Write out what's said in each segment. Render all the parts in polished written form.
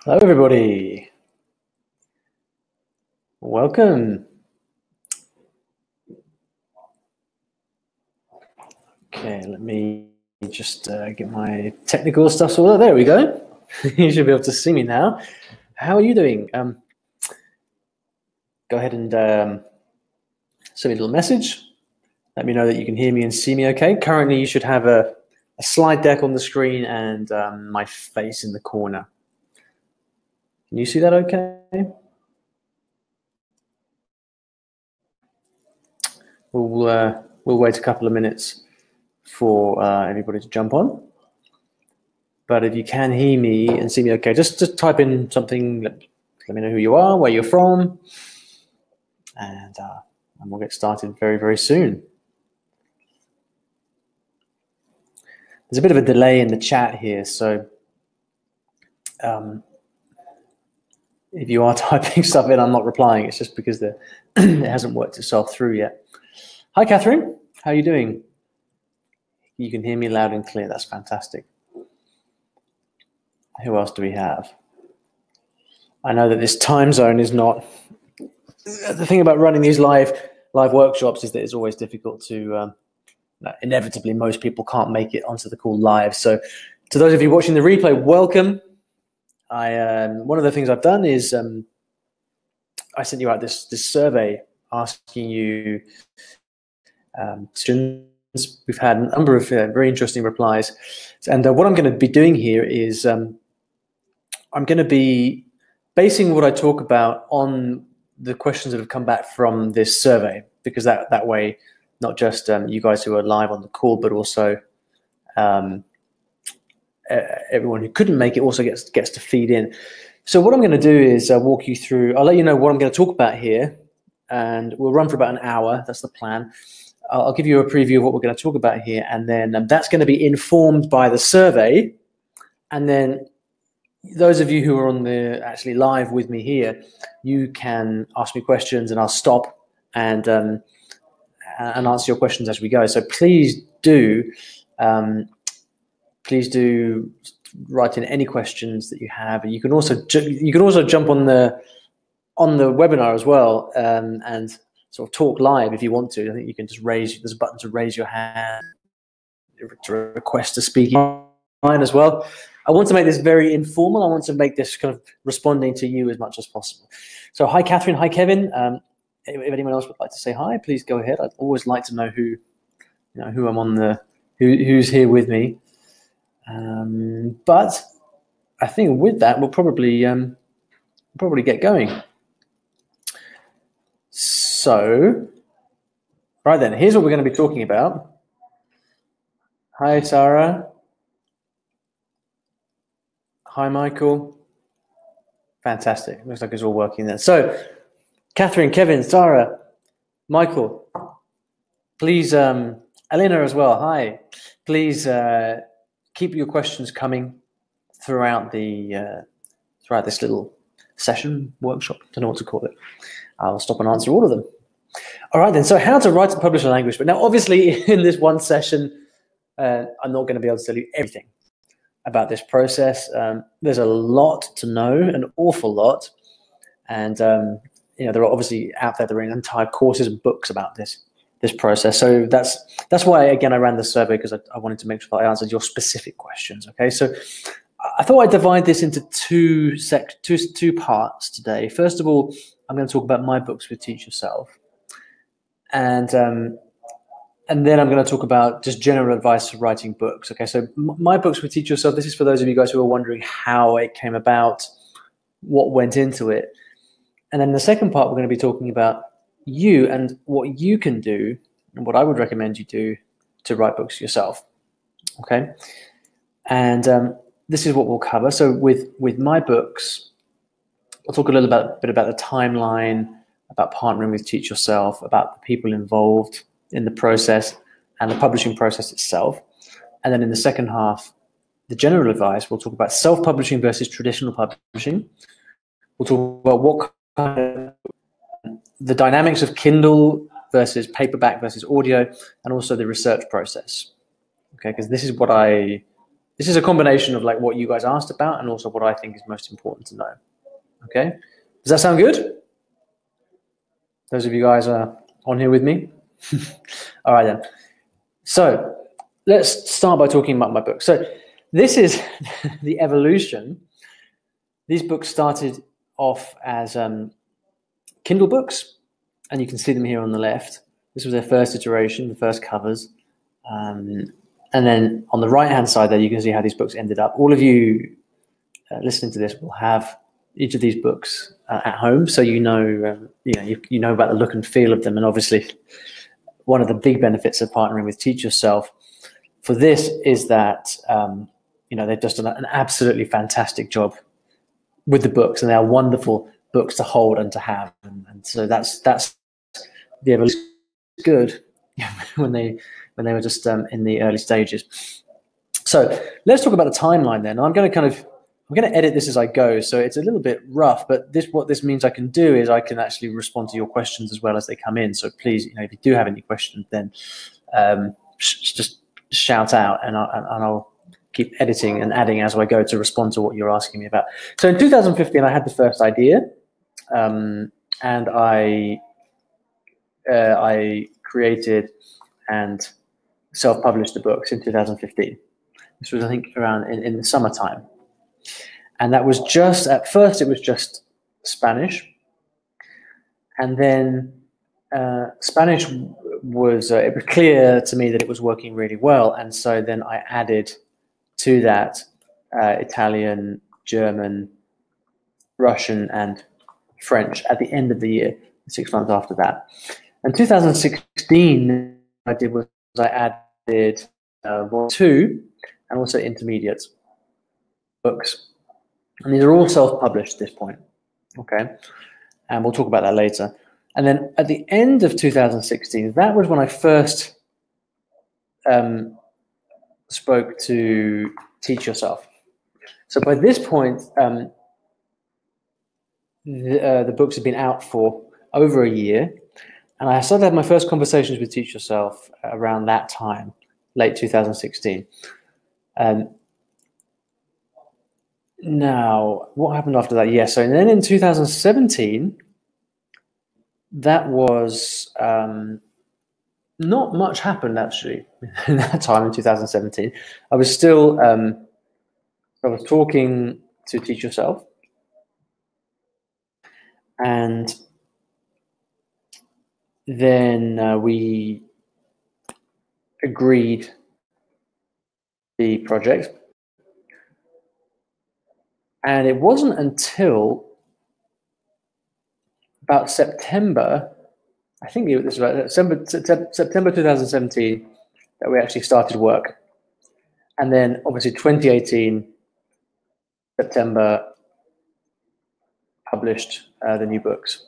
Hello, everybody. Welcome. Okay, let me just get my technical stuff sorted. There we go. You should be able to see me now. How are you doing? Go ahead and send me a little message. Let me know that you can hear me and see me okay. Currently, you should have a slide deck on the screen and my face in the corner. Can you see that okay? We'll wait a couple of minutes for everybody to jump on. But if you can hear me and see me okay, just type in something. Let me know who you are, where you're from, and we'll get started very, very soon. There's a bit of a delay in the chat here, so if you are typing stuff in, I'm not replying. It's just because it hasn't worked itself through yet. Hi, Catherine. How are you doing? You can hear me loud and clear. That's fantastic. Who else do we have? I know that this time zone is not... The thing about running these live workshops is that it's always difficult to... inevitably, most people can't make it onto the call live. So to those of you watching the replay, welcome. One of the things I've done is I sent you out this survey asking you questions. We've had a number of very interesting replies. And what I'm going to be doing here is I'm going to be basing what I talk about on the questions that have come back from this survey, because that way, not just you guys who are live on the call, but also everyone who couldn't make it also gets to feed in. So what I'm going to do is walk you through. I'll let you know what I'm going to talk about here, and we'll run for about an hour. That's the plan. I'll give you a preview of what we're going to talk about here, and then that's going to be informed by the survey. And then those of you who are on the actually live with me here, you can ask me questions, and I'll stop and answer your questions as we go. So please do write in any questions that you have. And you can also jump on the webinar as well and sort of talk live if you want to. I think you can just there's a button to raise your hand to request to speak online as well. I want to make this very informal. I want to make this kind of responding to you as much as possible. So hi, Catherine. Hi, Kevin. If anyone else would like to say hi, please go ahead. I'd always like to know who I'm on who's here with me. But I think with that, we'll probably get going. So, right then, here's what we're going to be talking about. Hi, Sarah. Hi, Michael. Fantastic. Looks like it's all working there. So, Catherine, Kevin, Sarah, Michael, please, Elena as well. Hi. Please keep your questions coming throughout this little session, workshop. I don't know what to call it. I'll stop and answer all of them. All right, then. So how to write and publish a language. But now, obviously, in this one session, I'm not going to be able to tell you everything about this process. There's a lot to know, an awful lot. And, there are obviously out there entire courses and books about this process. So that's why, again, I ran the survey, because I wanted to make sure that I answered your specific questions. Okay, so I thought I'd divide this into two parts today. First of all, I'm going to talk about my books with Teach Yourself, and then I'm going to talk about just general advice for writing books. Okay, so my books with Teach Yourself. This is for those of you guys who are wondering how it came about, what went into it, and then the second part we're going to be talking about you and what you can do and what I would recommend you do to write books yourself. Okay, and this is what we'll cover. So with my books, I'll talk a little bit about the timeline, about partnering with Teach Yourself, about the people involved in the process and the publishing process itself. And then in the second half, the general advice, we'll talk about self-publishing versus traditional publishing. We'll talk about what kind of the dynamics of Kindle versus paperback versus audio, and also the research process. Okay, because this is what I this is a combination of like what you guys asked about and also what I think is most important to know. Okay, does that sound good? Those of you guys are on here with me? All right then. So let's start by talking about my book. So this is the evolution. These books started off as Kindle books, and you can see them here on the left. This was their first iteration, the first covers. And then on the right-hand side there, you can see how these books ended up. All of you listening to this will have each of these books at home, so you know about the look and feel of them. And obviously, one of the big benefits of partnering with Teach Yourself for this is that they've just done an absolutely fantastic job with the books, and they are wonderful books to hold and to have. And so that's the evolution. Good when they were just in the early stages. So let's talk about the timeline then. I'm going to edit this as I go, so it's a little bit rough, but what this means I can do is I can actually respond to your questions as well as they come in. So please, if you do have any questions, then just shout out, and I'll keep editing and adding as I go to respond to what you're asking me about. So in 2015, I had the first idea, and I created and self-published the books in 2015. This was, I think, around in the summertime. And that was at first, it was just Spanish. And then Spanish was, it was clear to me that it was working really well. And so then I added to that Italian, German, Russian, and French at the end of the year, 6 months after that. And 2016, I added Volume 2 and also intermediate books. And these are all self-published at this point, okay? And we'll talk about that later. And then at the end of 2016, that was when I first spoke to Teach Yourself. So by this point, the books had been out for over a year. And I started to have my first conversations with Teach Yourself around that time, late 2016. Now, what happened after that? Yes, so then in 2017, that was not much happened actually in that time in 2017. I was still, I was talking to Teach Yourself, and then we agreed the project. And it wasn't until about September, I think it was about September 2017, that we actually started work. And then obviously 2018, September, published the new books.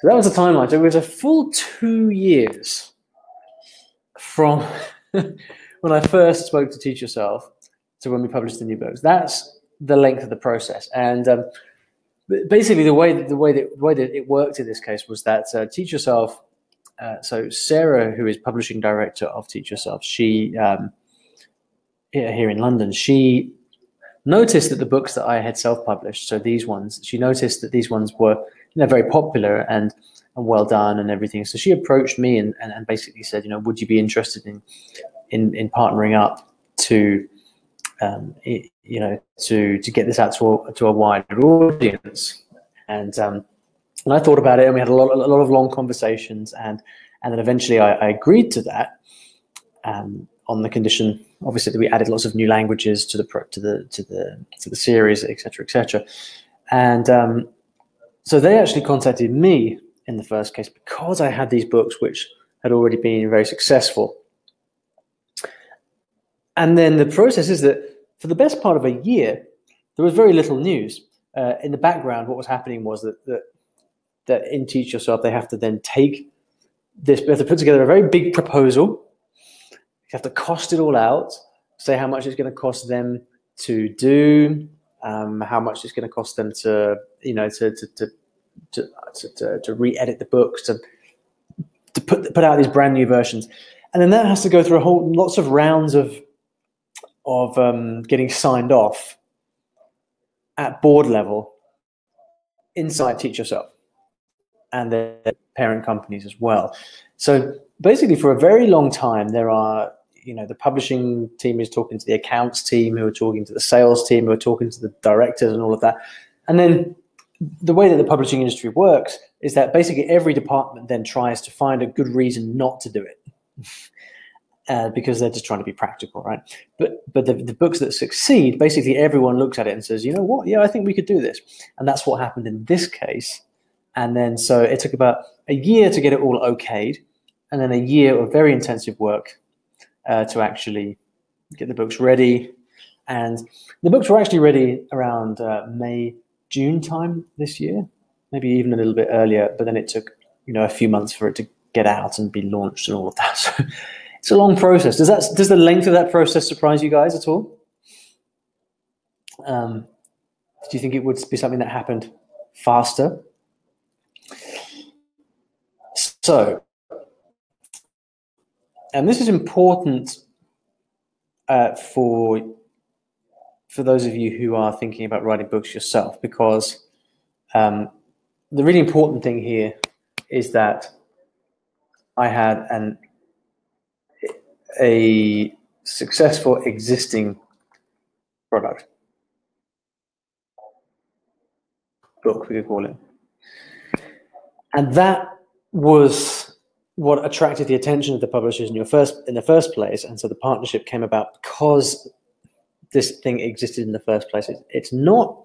So that was the timeline. So it was a full 2 years from when I first spoke to Teach Yourself to when we published the new books. That's the length of the process. And basically the way that it worked in this case was that Teach Yourself, so Sarah, who is publishing director of Teach Yourself, she here in London, she noticed that the books that I had self-published, so these ones, she noticed that these ones were very popular and well done and everything. So she approached me and basically said, would you be interested in partnering up to to get this out to a wider audience? And I thought about it, and we had a lot of long conversations, and then eventually I agreed to that on the condition, obviously, that we added lots of new languages to the series, etc., etc. And so they actually contacted me in the first case because I had these books which had already been very successful. And then the process is that for the best part of a year, there was very little news. In the background, what was happening was that in Teach Yourself, they have to then take this, they have to put together a very big proposal. You have to cost it all out, say how much it's going to cost them to do, how much it's going to cost them to, to re-edit the books, to put out these brand new versions. And then that has to go through lots of rounds of getting signed off at board level inside Teach Yourself and their parent companies as well. So basically, for a very long time, there are, the publishing team is talking to the accounts team, who are talking to the sales team, who are talking to the directors and all of that. And then the way that the publishing industry works is that basically every department then tries to find a good reason not to do it. Because they're just trying to be practical, right? But the books that succeed, basically everyone looks at it and says, you know what? Yeah, I think we could do this. And that's what happened in this case. And then so it took about a year to get it all okayed, and then a year of very intensive work to actually get the books ready. And the books were actually ready around May, June time this year, maybe even a little bit earlier. But then it took, a few months for it to get out and be launched and all of that. So it's a long process. Does the length of that process surprise you guys at all? Do you think it would be something that happened faster? So, and this is important for those of you who are thinking about writing books yourself, because the really important thing here is that I had a successful existing product, book we could call it, and that was what attracted the attention of the publishers in the first place. And so the partnership came about because this thing existed in the first place. It's not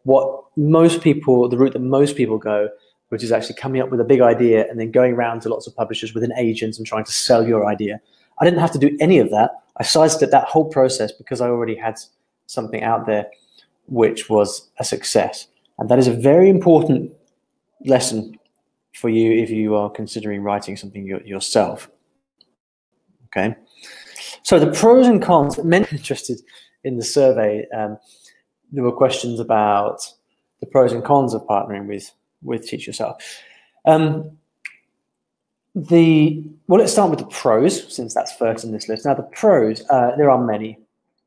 what the route that most people go, which is actually coming up with a big idea and then going around to lots of publishers with an agent and trying to sell your idea. I didn't have to do any of that. I sidestepped that whole process because I already had something out there which was a success. And that is a very important lesson for you if you are considering writing something yourself. Okay. So the pros and cons, many interested in the survey, there were questions about the pros and cons of partnering with Teach Yourself. Well, let's start with the pros, since that's first in this list. Now, the pros, there are many.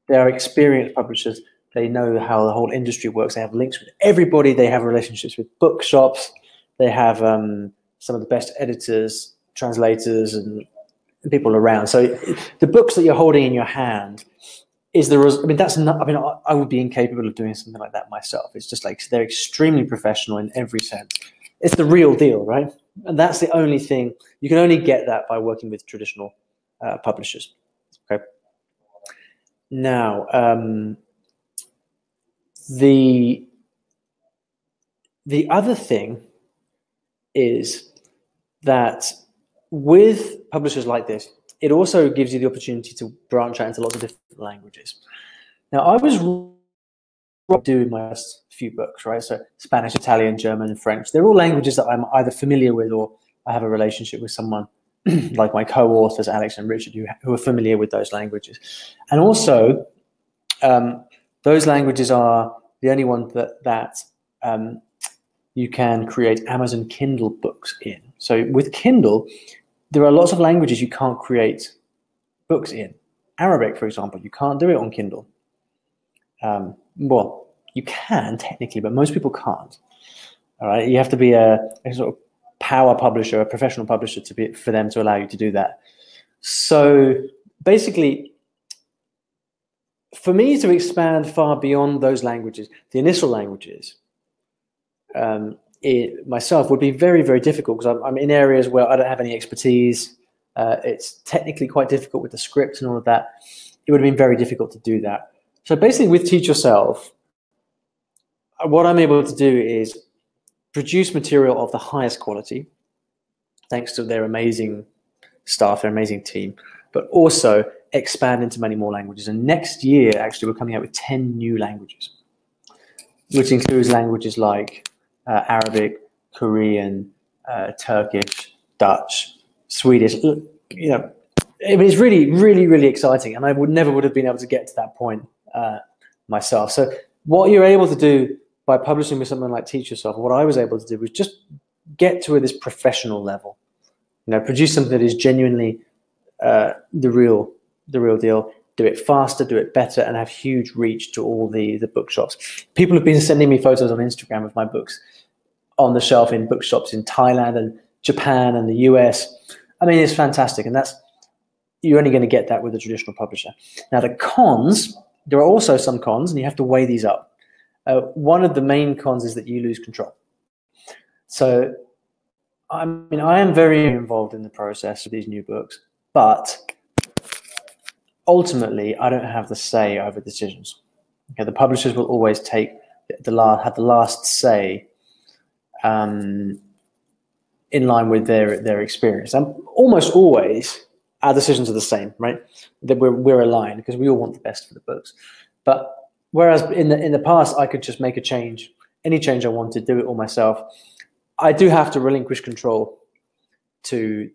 They are experienced publishers. They know how the whole industry works. They have links with everybody. They have relationships with bookshops. They have some of the best editors, translators, and people around. So the books that you're holding in your hand is I would be incapable of doing something like that myself. It's just like they're extremely professional in every sense. It's the real deal, right? And that's the only thing. You can only get that by working with traditional publishers. Okay. Now, the other thing is that with publishers like this, it also gives you the opportunity to branch out into lots of different languages. Now, I was doing my first few books, right? So Spanish, Italian, German, and French. They're all languages that I'm either familiar with or I have a relationship with someone like my co-authors, Alex and Richard, who are familiar with those languages. And also, those languages are the only ones that you can create Amazon Kindle books in. So with Kindle, there are lots of languages you can't create books in. Arabic, for example, you can't do it on Kindle. Well, you can technically, but most people can't. All right, you have to be a sort of power publisher, a professional publisher, for them to allow you to do that. So basically, for me to expand far beyond those languages, the initial languages, myself would be very, very difficult because I'm in areas where I don't have any expertise. It's technically quite difficult with the script and all of that. It would have been very difficult to do that. So basically with Teach Yourself, what I'm able to do is produce material of the highest quality, thanks to their amazing staff, their amazing team, but also expand into many more languages. And next year, actually, we're coming out with 10 new languages, which includes languages like Arabic, Korean, Turkish, Dutch, Swedish. It's really, really, really exciting. And I never would have been able to get to that point myself. So what you're able to do by publishing with something like Teach Yourself, what I was able to do was just get to this professional level, produce something that is genuinely the real deal, do it faster, do it better, and have huge reach to all the bookshops. People have been sending me photos on Instagram of my books on the shelf in bookshops in Thailand and Japan and the US. I mean, it's fantastic, and you're only going to get that with a traditional publisher. Now, the cons, there are also some cons, and you have to weigh these up. One of the main cons is that you lose control. So, I mean, I am very involved in the process of these new books, but ultimately, I don't have the say over decisions. Okay, the publishers will always have the last say in line with their experience. And almost always, our decisions are the same, right? That we're aligned because we all want the best for the books. But whereas in the past, I could just make a change, any change I wanted, do it all myself. I do have to relinquish control to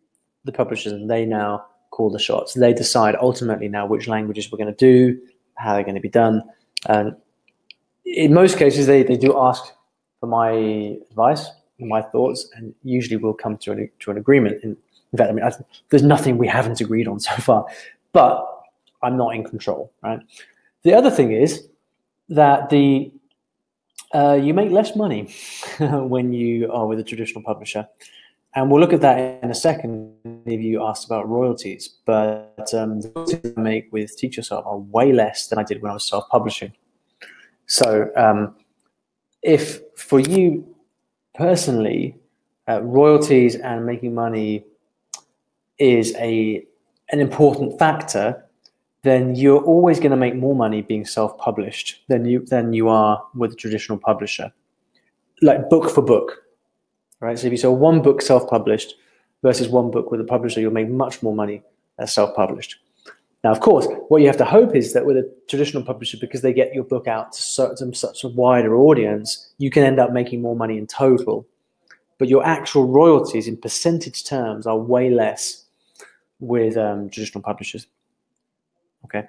the publishers, and they now call the shots. They decide ultimately now which languages we're going to do, how they're going to be done. And in most cases, they do ask for my advice, my thoughts, and usually we'll come to an agreement. In fact, I mean, there's nothing we haven't agreed on so far, but I'm not in control, right? The other thing is that you make less money when you are with a traditional publisher. And we'll look at that in a second if you asked about royalties. But the royalties I make with Teach Yourself are way less than I did when I was self-publishing. So if for you personally, royalties and making money is an important factor, then you're always going to make more money being self-published than you are with a traditional publisher, like book for book, right? So if you sell one book self-published versus one book with a publisher, you'll make much more money as self-published. Now, of course, what you have to hope is that with a traditional publisher, because they get your book out to such a wider audience, you can end up making more money in total. But your actual royalties in percentage terms are way less with traditional publishers. Okay,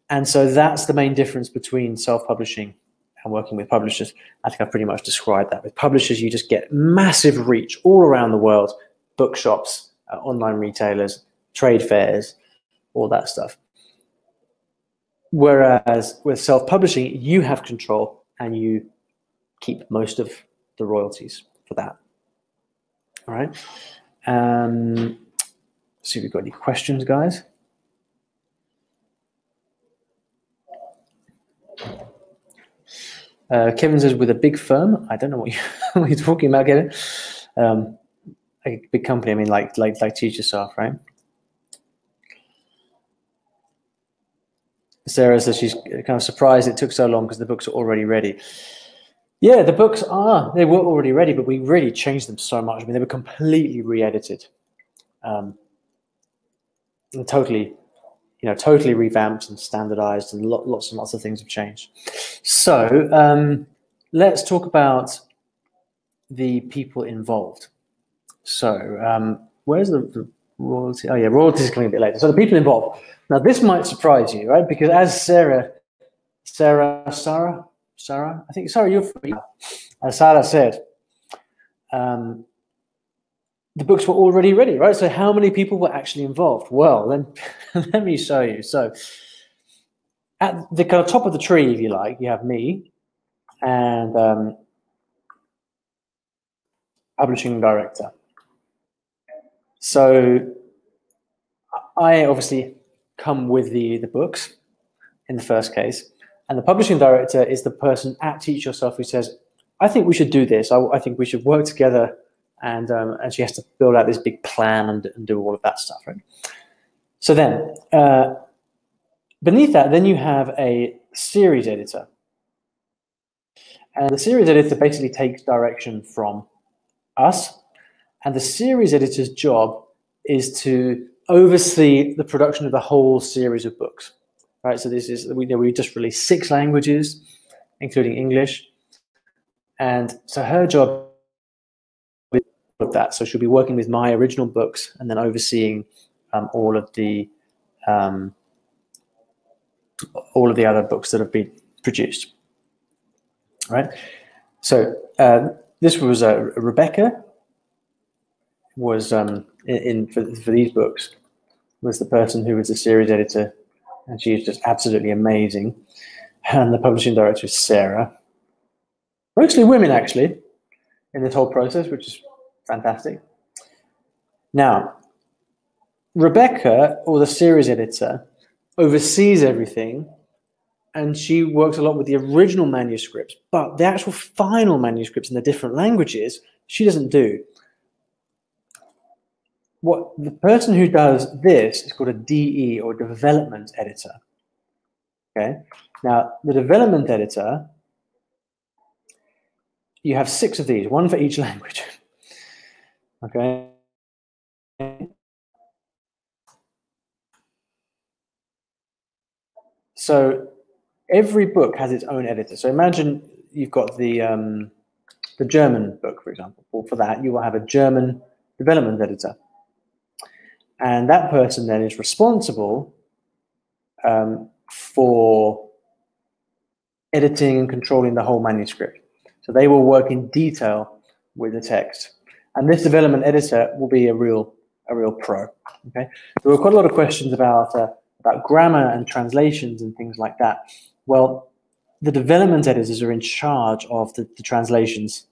and so that's the main difference between self-publishing and working with publishers. I think I've pretty much described that. With publishers, you just get massive reach all around the world, bookshops, online retailers, trade fairs, all that stuff. Whereas with self-publishing, you have control and you keep most of the royalties for that. All right. See if we've got any questions, guys. Kevin says, with a big firm. I don't know what you're talking about, Kevin. A big company. I mean, like Teach Yourself, right? Sarah says she's kind of surprised it took so long because the books are already ready. Yeah, the books they were already ready, but we really changed them so much. I mean, they were completely re-edited, and totally revamped and standardized, and lots and lots of things have changed. So let's talk about the people involved. So where's the royalty? Oh yeah, royalties is coming a bit later. So the people involved. Now this might surprise you, right? Because as Sarah, I think Sarah, you're free. As Sarah said, the books were already ready, right? So how many people were actually involved? Well, then let me show you. So at the kind of top of the tree, if you like, you have me and publishing director. So I obviously come with the books in the first case, and the publishing director is the person at Teach Yourself who says, I think we should do this. I think we should work together. And she has to build out this big plan and do all of that stuff, right? So then, beneath that, then you have a series editor. And the series editor basically takes direction from us. And the series editor's job is to oversee the production of the whole series of books, right? So this is, we just released 6 languages, including English. And so her job of that. So she'll be working with my original books and then overseeing all of the other books that have been produced. Right. So this was Rebecca was for these books was the person who was the series editor and she is just absolutely amazing. And the publishing director is Sarah. Mostly women, actually, in this whole process, which is fantastic. Now, Rebecca, or the series editor, oversees everything, and she works a lot with the original manuscripts, but the actual final manuscripts in the different languages, she doesn't do. What the person who does this is called a DE, or development editor. Okay. Now, the development editor, you have 6 of these, one for each language. Okay. So every book has its own editor. So imagine you've got the German book, for example. Well, for that, you will have a German development editor. And that person then is responsible for editing and controlling the whole manuscript. So they will work in detail with the text. And this development editor will be a real pro. Okay. There were quite a lot of questions about grammar and translations and things like that. Well, the development editors are in charge of the translations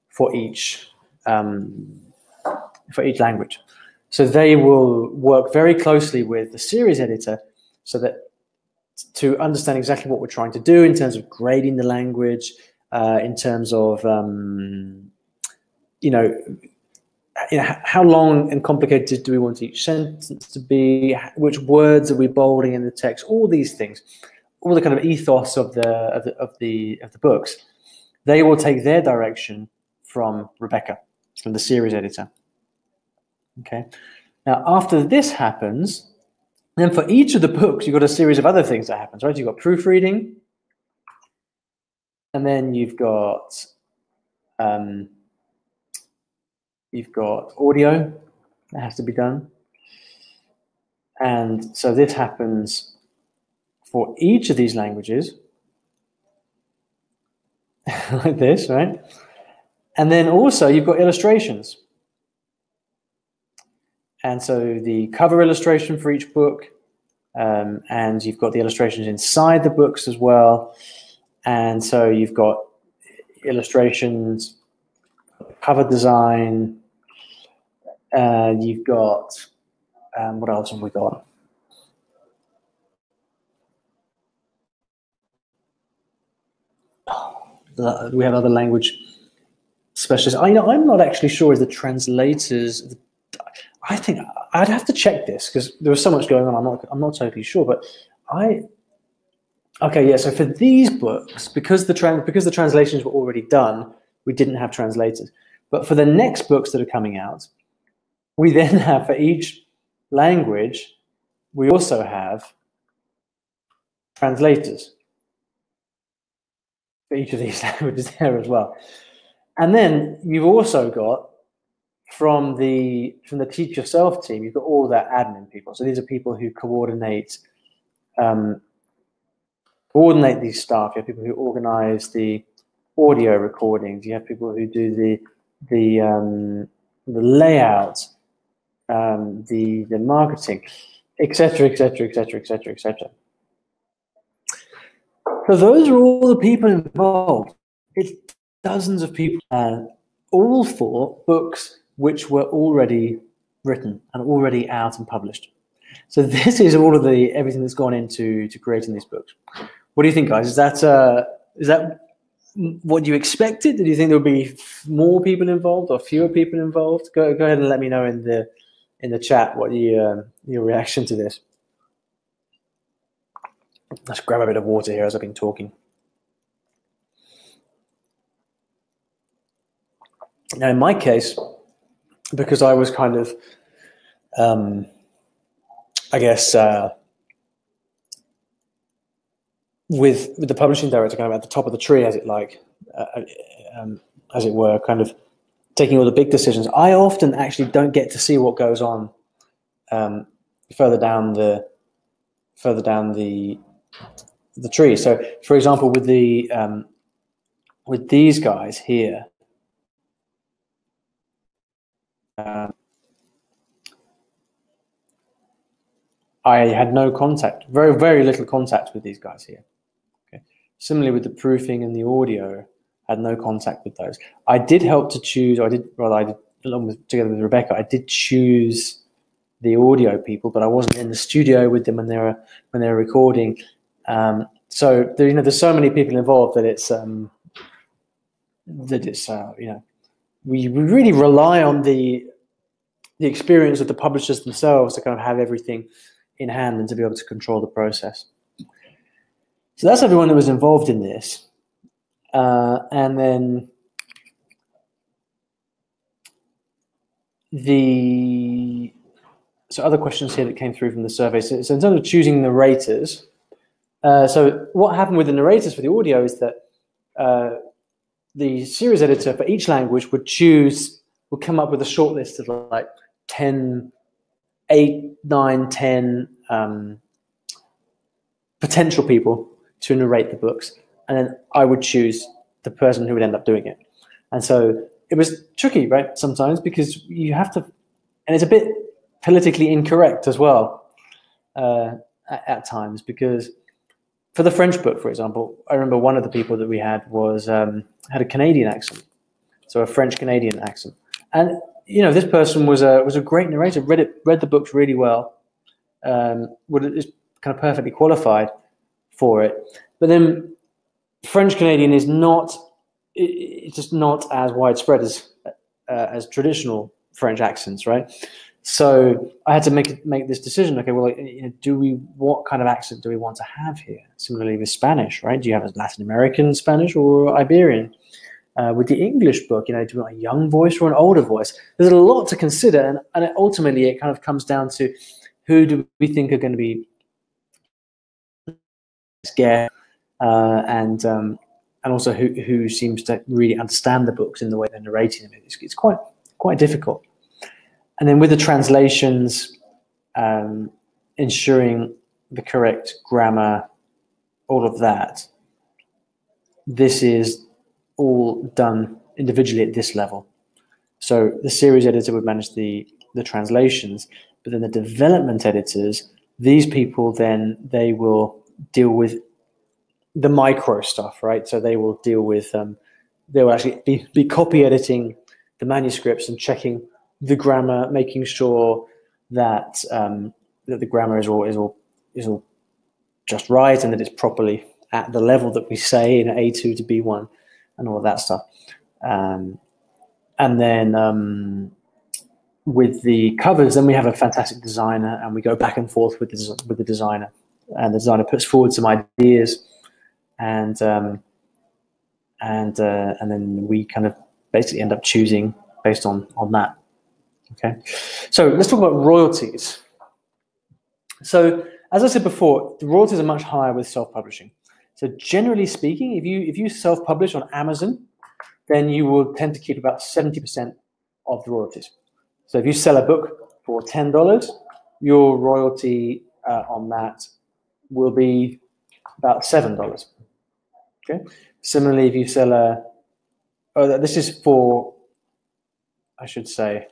for each language. So they will work very closely with the series editor so that to understand exactly what we're trying to do in terms of grading the language, in terms of how long and complicated do we want each sentence to be, which words are we bolding in the text, all these things, all the kind of ethos of the books. They will take their direction from Rebecca, from the series editor. Okay. Now, after this happens, then for each of the books, you've got a series of other things that happens, right? You've got proofreading, and then you've got audio that has to be done. And so this happens for each of these languages, like this, right? And then also you've got illustrations. And so the cover illustration for each book, and you've got the illustrations inside the books as well. And so you've got illustrations, cover design, you've got, what else have we got? We have other language specialists. I'm not actually sure as the translators. I think I'd have to check this because there was so much going on. I'm not totally sure, but okay, yeah. So for these books, because the translations were already done, we didn't have translators. But for the next books that are coming out, we then have for each language, we also have translators for each of these languages there as well. And then you've also got from the Teach Yourself team, you've got all that admin people. So these are people who coordinate these staff. You have people who organize the audio recordings. You have people who do the layout, the marketing, etc., etc., etc., etc., etc. So those are all the people involved. It's dozens of people, all for books which were already written and already out and published. So this is all of everything that's gone into creating these books. What do you think, guys? Is that what you expected? Did you think there would be more people involved or fewer people involved? Go ahead and let me know in the chat what your reaction to this. Let's grab a bit of water here as I've been talking. Now, in my case, because I was kind of, I guess, with the publishing director kind of at the top of the tree, as it were, kind of taking all the big decisions, I often actually don't get to see what goes on further down the tree. So, for example, with these guys here, I had no contact, very, very little contact with these guys here. Okay. Similarly with the proofing and the audio, I had no contact with those. I did help to choose, or I did, along with, together with Rebecca, I did choose the audio people, but I wasn't in the studio with them when they were recording. So there, there's so many people involved that we really rely on the experience of the publishers themselves to kind of have everything in hand and to be able to control the process. So that's everyone that was involved in this. And then so other questions here that came through from the survey. So in terms of choosing narrators, so what happened with the narrators for the audio is that the series editor for each language would come up with a short list of like 8, 9, 10 potential people to narrate the books. And then I would choose the person who would end up doing it. And so it was tricky, right, sometimes, because you have to, and it's a bit politically incorrect as well at times, because for the French book, for example, I remember one of the people that we had had a Canadian accent, so a French-Canadian accent. And, this person was a great narrator, read the books really well, is kind of perfectly qualified for it. But then French-Canadian is it's just not as widespread as traditional French accents, right? So I had to make this decision. Okay, well, what kind of accent do we want to have here? Similarly with Spanish, right? Do you have a Latin American Spanish or Iberian? With the English book, do we want a young voice or an older voice? There's a lot to consider, and ultimately it kind of comes down to who do we think are going to be scared, and also who seems to really understand the books in the way they're narrating them. It's quite difficult. And then with the translations, ensuring the correct grammar, all of that, this is all done individually at this level. So the series editor would manage the translations, but then the development editors, these people then, they will deal with the micro stuff, right? So they will deal with, they will actually be copy editing the manuscripts and checking the grammar, making sure that that the grammar is all just right and that it's properly at the level that we say in A2 to B1 and all of that stuff. And then with the covers, then we have a fantastic designer, and we go back and forth with the designer, and the designer puts forward some ideas, and then we kind of basically end up choosing based on that. Okay, so let's talk about royalties. So as I said before, the royalties are much higher with self-publishing. So generally speaking, if you self-publish on Amazon, then you will tend to keep about 70% of the royalties. So if you sell a book for $10, your royalty on that will be about $7. Okay. Similarly, if you sell this is for, I should say,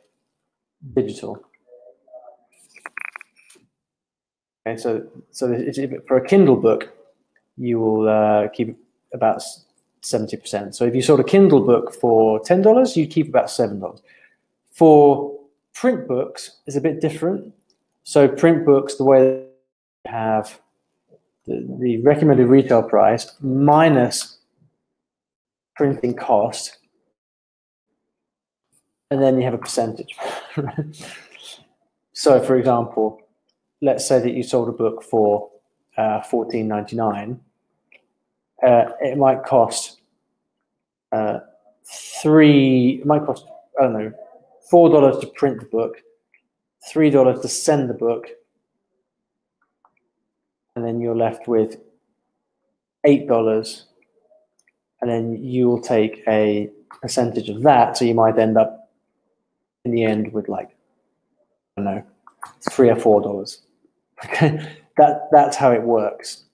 digital. Okay, so for a Kindle book, you will keep about 70%. So if you sold a Kindle book for $10, you keep about $7. For print books, it's a bit different. So print books, the way they have the recommended retail price minus printing cost, and then you have a percentage. So for example, let's say that you sold a book for $14.99. It might cost $4 to print the book, $3 to send the book, and then you're left with $8, and then you will take a percentage of that, so you might end up in the end with like, I don't know, $3 or $4. Okay, that's how it works.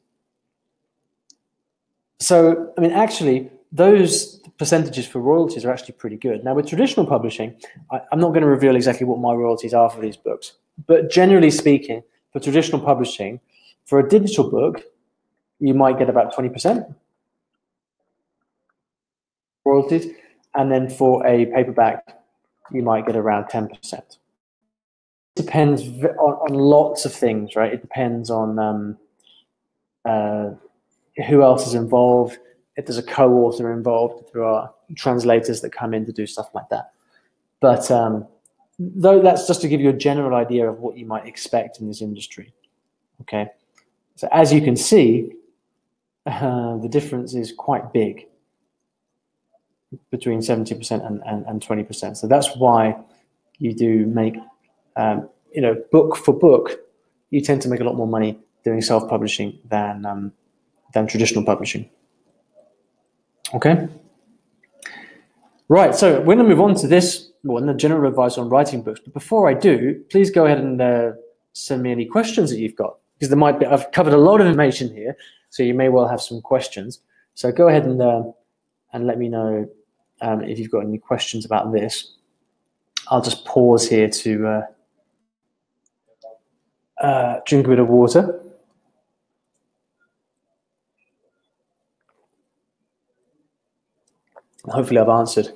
So, I mean, actually, those percentages for royalties are actually pretty good. Now, with traditional publishing, I'm not going to reveal exactly what my royalties are for these books, but generally speaking, for traditional publishing. For a digital book, you might get about 20% royalties, and then for a paperback, you might get around 10%. It depends on lots of things, right? It depends on who else is involved, if there's a co-author involved, if there are translators that come in to do stuff like that. But though that's just to give you a general idea of what you might expect in this industry. Okay, so as you can see, the difference is quite big between 70% and 20%. So that's why you do make, book for book, you tend to make a lot more money doing self-publishing than traditional publishing. Okay. Right, so we're going to move on to this one, the general advice on writing books. But before I do, please go ahead and send me any questions that you've got, because there might be, I've covered a lot of information here, so you may well have some questions. So go ahead and let me know if you've got any questions about this. I'll just pause here to drink a bit of water. Hopefully I've answered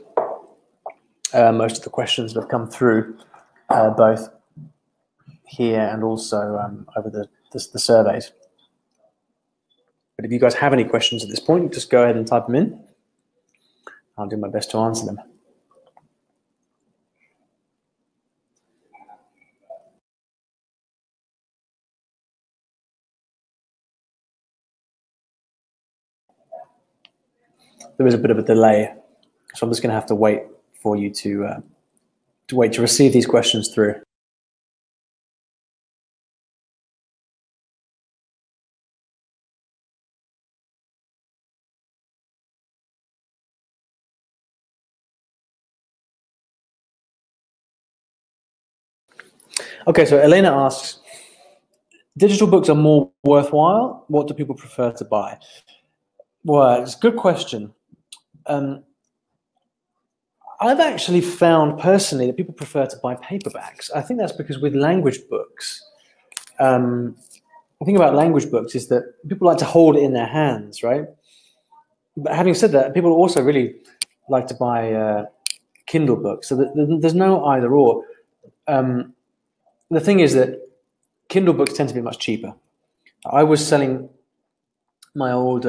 most of the questions that have come through, both here and also over the surveys. But if you guys have any questions at this point, just go ahead and type them in. I'll do my best to answer them. There is a bit of a delay, so I'm just going to have to wait for you to wait to receive these questions through. Okay, so Elena asks, digital books are more worthwhile. What do people prefer to buy? Well, it's a good question. I've actually found personally that people prefer to buy paperbacks. I think that's because with language books, the thing about language books is that people like to hold it in their hands, right? But having said that, people also really like to buy Kindle books. So there's no either or. The thing is that Kindle books tend to be much cheaper. I was selling my old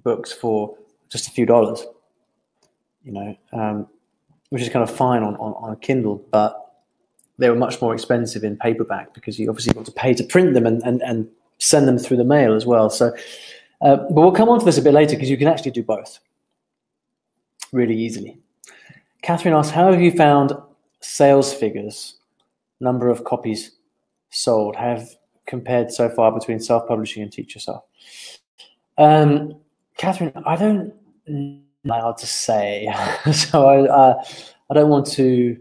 books for just a few dollars, which is kind of fine on a Kindle, but they were much more expensive in paperback because you obviously got to pay to print them and send them through the mail as well. So, but we'll come on to this a bit later because you can actually do both really easily. Catherine asks, how have you found sales figures, number of copies sold, have compared so far between self-publishing and teach yourself? Catherine, I don't know how to say, so I don't want to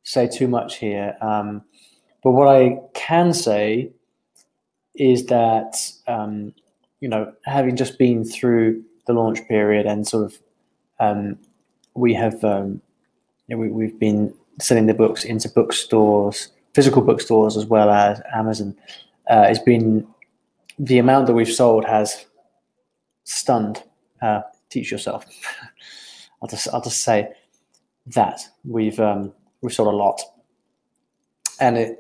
say too much here. But what I can say is that, having just been through the launch period and sort of, we have, we've been selling the books into bookstores, physical bookstores, as well as Amazon. It's been, the amount that we've sold has stunned. Teach yourself. I'll just say that we've sold a lot, and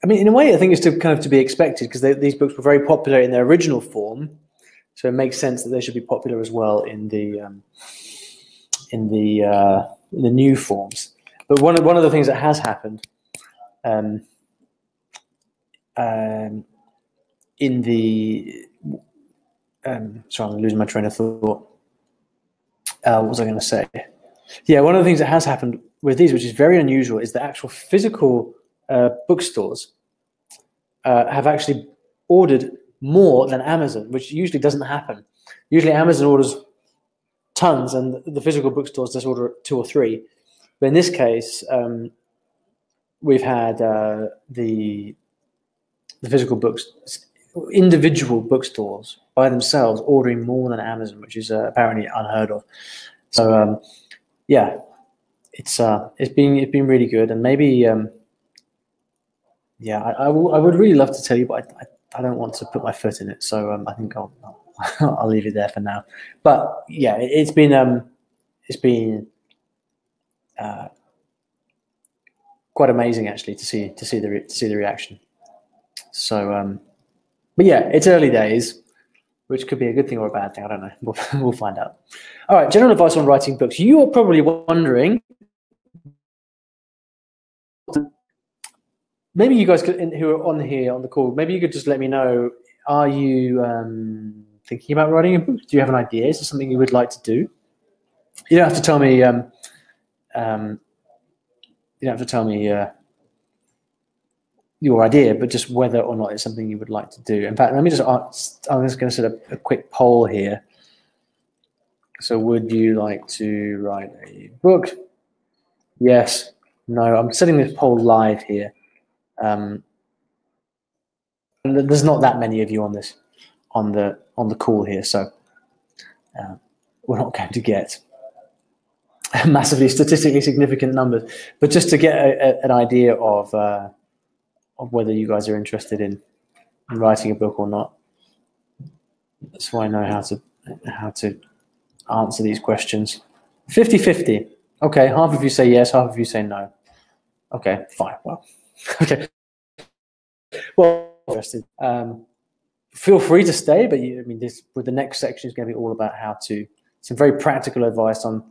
I mean, in a way, I think it's to be expected because these books were very popular in their original form, so it makes sense that they should be popular as well in the new forms. But one of the things that has happened in the sorry, I'm losing my train of thought. What was I going to say? Yeah, one of the things that has happened with these, which is very unusual, is that actual physical bookstores have actually ordered more than Amazon, which usually doesn't happen. Usually Amazon orders tons and the physical bookstores just order 2 or 3. But in this case, we've had the physical books, individual bookstores by themselves ordering more than Amazon, which is apparently unheard of. So yeah, it's been really good, and maybe yeah, I would really love to tell you, but I don't want to put my foot in it, so I think I'll leave it there for now. But yeah, it's been uh, quite amazing actually to see the reaction. So but yeah, it's early days, which could be a good thing or a bad thing. I don't know. We'll find out. All right, general advice on writing books. You are probably wondering, maybe you guys who are on here on the call, maybe you could just let me know, are you thinking about writing a book? Do you have an idea? Is there something you would like to do? You don't have to tell me you don't have to tell me your idea, but just whether or not it's something you would like to do. In fact, let me just ask, I'm just going to set a quick poll here. So would you like to write a book? Yes. No. I'm setting this poll live here. And there's not that many of you on this on the call here, so we're not going to get massively statistically significant numbers, but just to get an idea of whether you guys are interested in writing a book or not, so I know how to answer these questions. 50-50. Okay, half of you say yes, half of you say no. Okay, fine. Well, okay. Well, interested. Feel free to stay, but I mean, with the next section is going to be all about some very practical advice on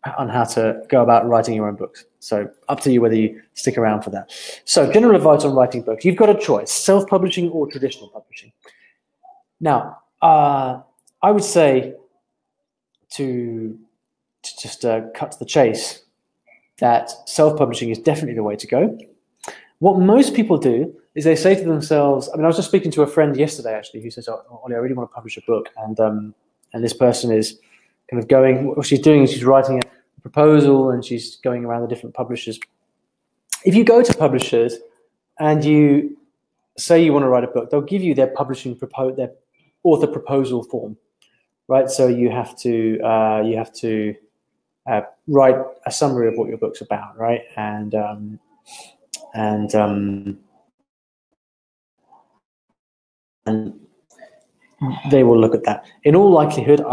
how to go about writing your own books. So up to you whether you stick around for that. So general advice on writing books. You've got a choice: self-publishing or traditional publishing. Now, I would say to just cut to the chase that self-publishing is definitely the way to go. What most people do is they say to themselves, I mean, I was just speaking to a friend yesterday, actually, who says, oh, Olly, I really want to publish a book. And this person is kind of going, what she's doing is she's writing a proposal and she's going around the different publishers. If you go to publishers and you say you want to write a book, they'll give you their their author proposal form, right? So you have to write a summary of what your book's about, right? And they will look at that. In all likelihood,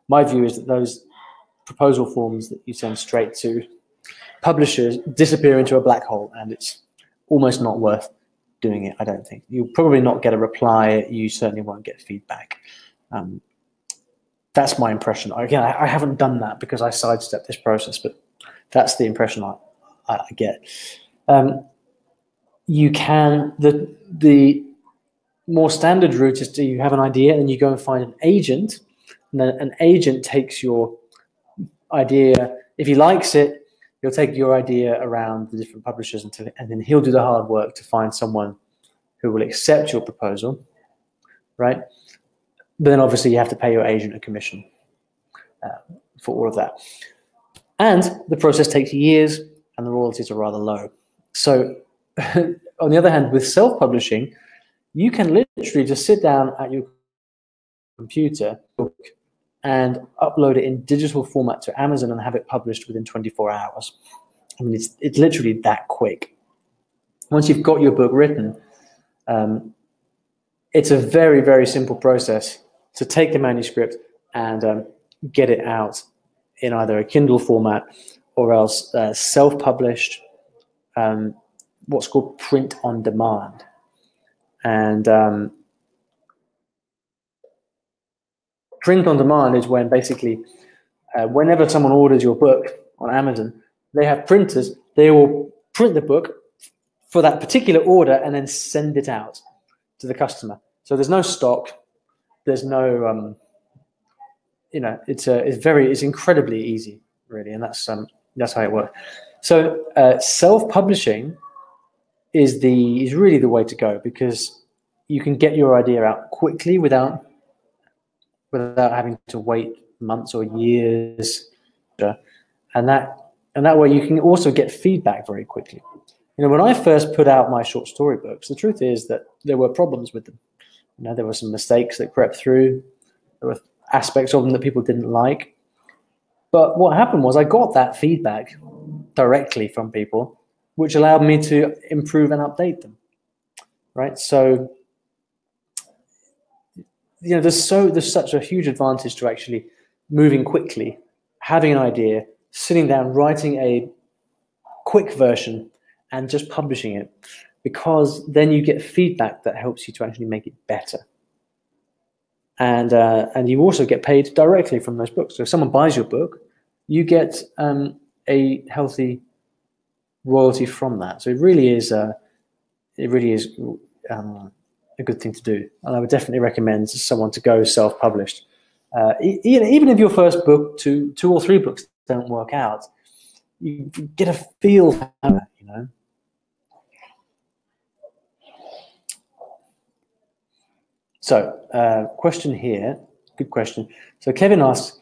my view is that those proposal forms that you send straight to publishers disappear into a black hole, and it's almost not worth doing it, I don't think. You'll probably not get a reply. You certainly won't get feedback. That's my impression. Again, I haven't done that because I sidestepped this process, but that's the impression I get. You can, the more standard route is you have an idea and you go and find an agent, and then an agent takes your idea. If he likes it, he'll take your idea around the different publishers and then he'll do the hard work to find someone who will accept your proposal, right? But then obviously you have to pay your agent a commission for all of that. And the process takes years and the royalties are rather low. So on the other hand, with self-publishing, you can literally just sit down at your computer and upload it in digital format to Amazon and have it published within 24 hours. I mean, it's literally that quick. Once you've got your book written, it's a very, very simple process to take the manuscript and get it out in either a Kindle format or else self-published, what's called print on demand. And print on demand is when basically whenever someone orders your book on Amazon, they have printers, they will print the book for that particular order and then send it out to the customer. So there's no stock, there's no, it's incredibly easy, really, and that's how it works. So self-publishing is really the way to go because you can get your idea out quickly without having to wait months or years, and that way you can also get feedback very quickly. When I first put out my short story books, the truth is that there were problems with them. There were some mistakes that crept through. There were aspects of them that people didn't like. But what happened was I got that feedback directly from people, which allowed me to improve and update them, right? So, there's such a huge advantage to actually moving quickly, having an idea, sitting down, writing a quick version, and just publishing it, because then you get feedback that helps you to actually make it better. And you also get paid directly from those books. So if someone buys your book, you get a healthy royalty from that. So it really is a good thing to do. And I would definitely recommend someone to go self-published. Even if your first book, two or three books don't work out, you get a feel for it, So, question here, good question. So Kevin asks,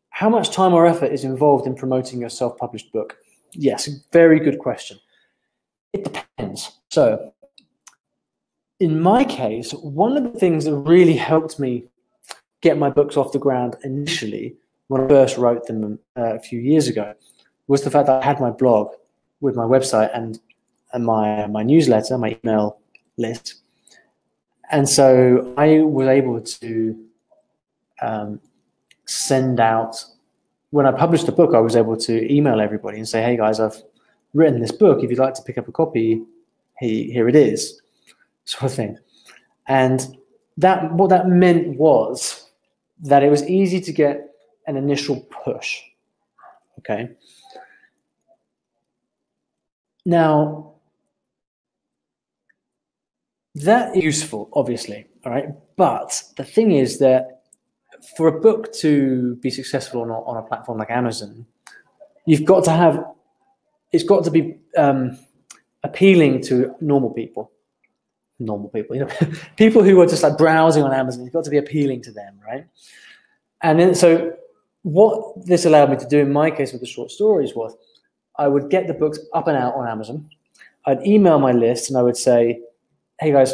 how much time or effort is involved in promoting your self-published book? Yes, very good question. It depends. So in my case, one of the things that really helped me get my books off the ground initially, when I first wrote them a few years ago, was the fact that I had my blog with my website and my newsletter, my email list. And so I was able to send out, when I published the book, I was able to email everybody and say, hey guys, I've written this book. If you'd like to pick up a copy, here it is, sort of thing. And what that meant was that it was easy to get an initial push, okay? Now, that is useful, obviously, all right? But the thing is that for a book to be successful on a platform like Amazon, it's got to be appealing to normal people, people who are just like browsing on Amazon. It's got to be appealing to them, right? And then, so what this allowed me to do in my case with the short stories was I would get the books up and out on Amazon. I'd email my list and I would say, hey guys,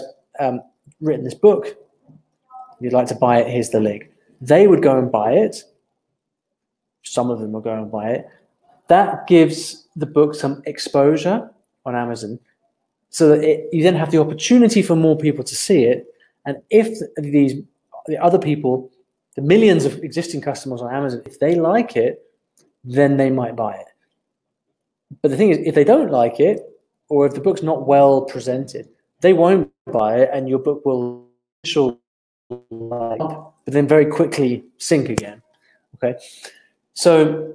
written this book. If you'd like to buy it, here's the link. They would go and buy it. Some of them will go and buy it. That gives the book some exposure on Amazon, so that you then have the opportunity for more people to see it. And if the other people, the millions of existing customers on Amazon, if they like it, then they might buy it. But the thing is, if they don't like it, or if the book's not well presented, they won't buy it, and your book will but then very quickly sink again. Okay, so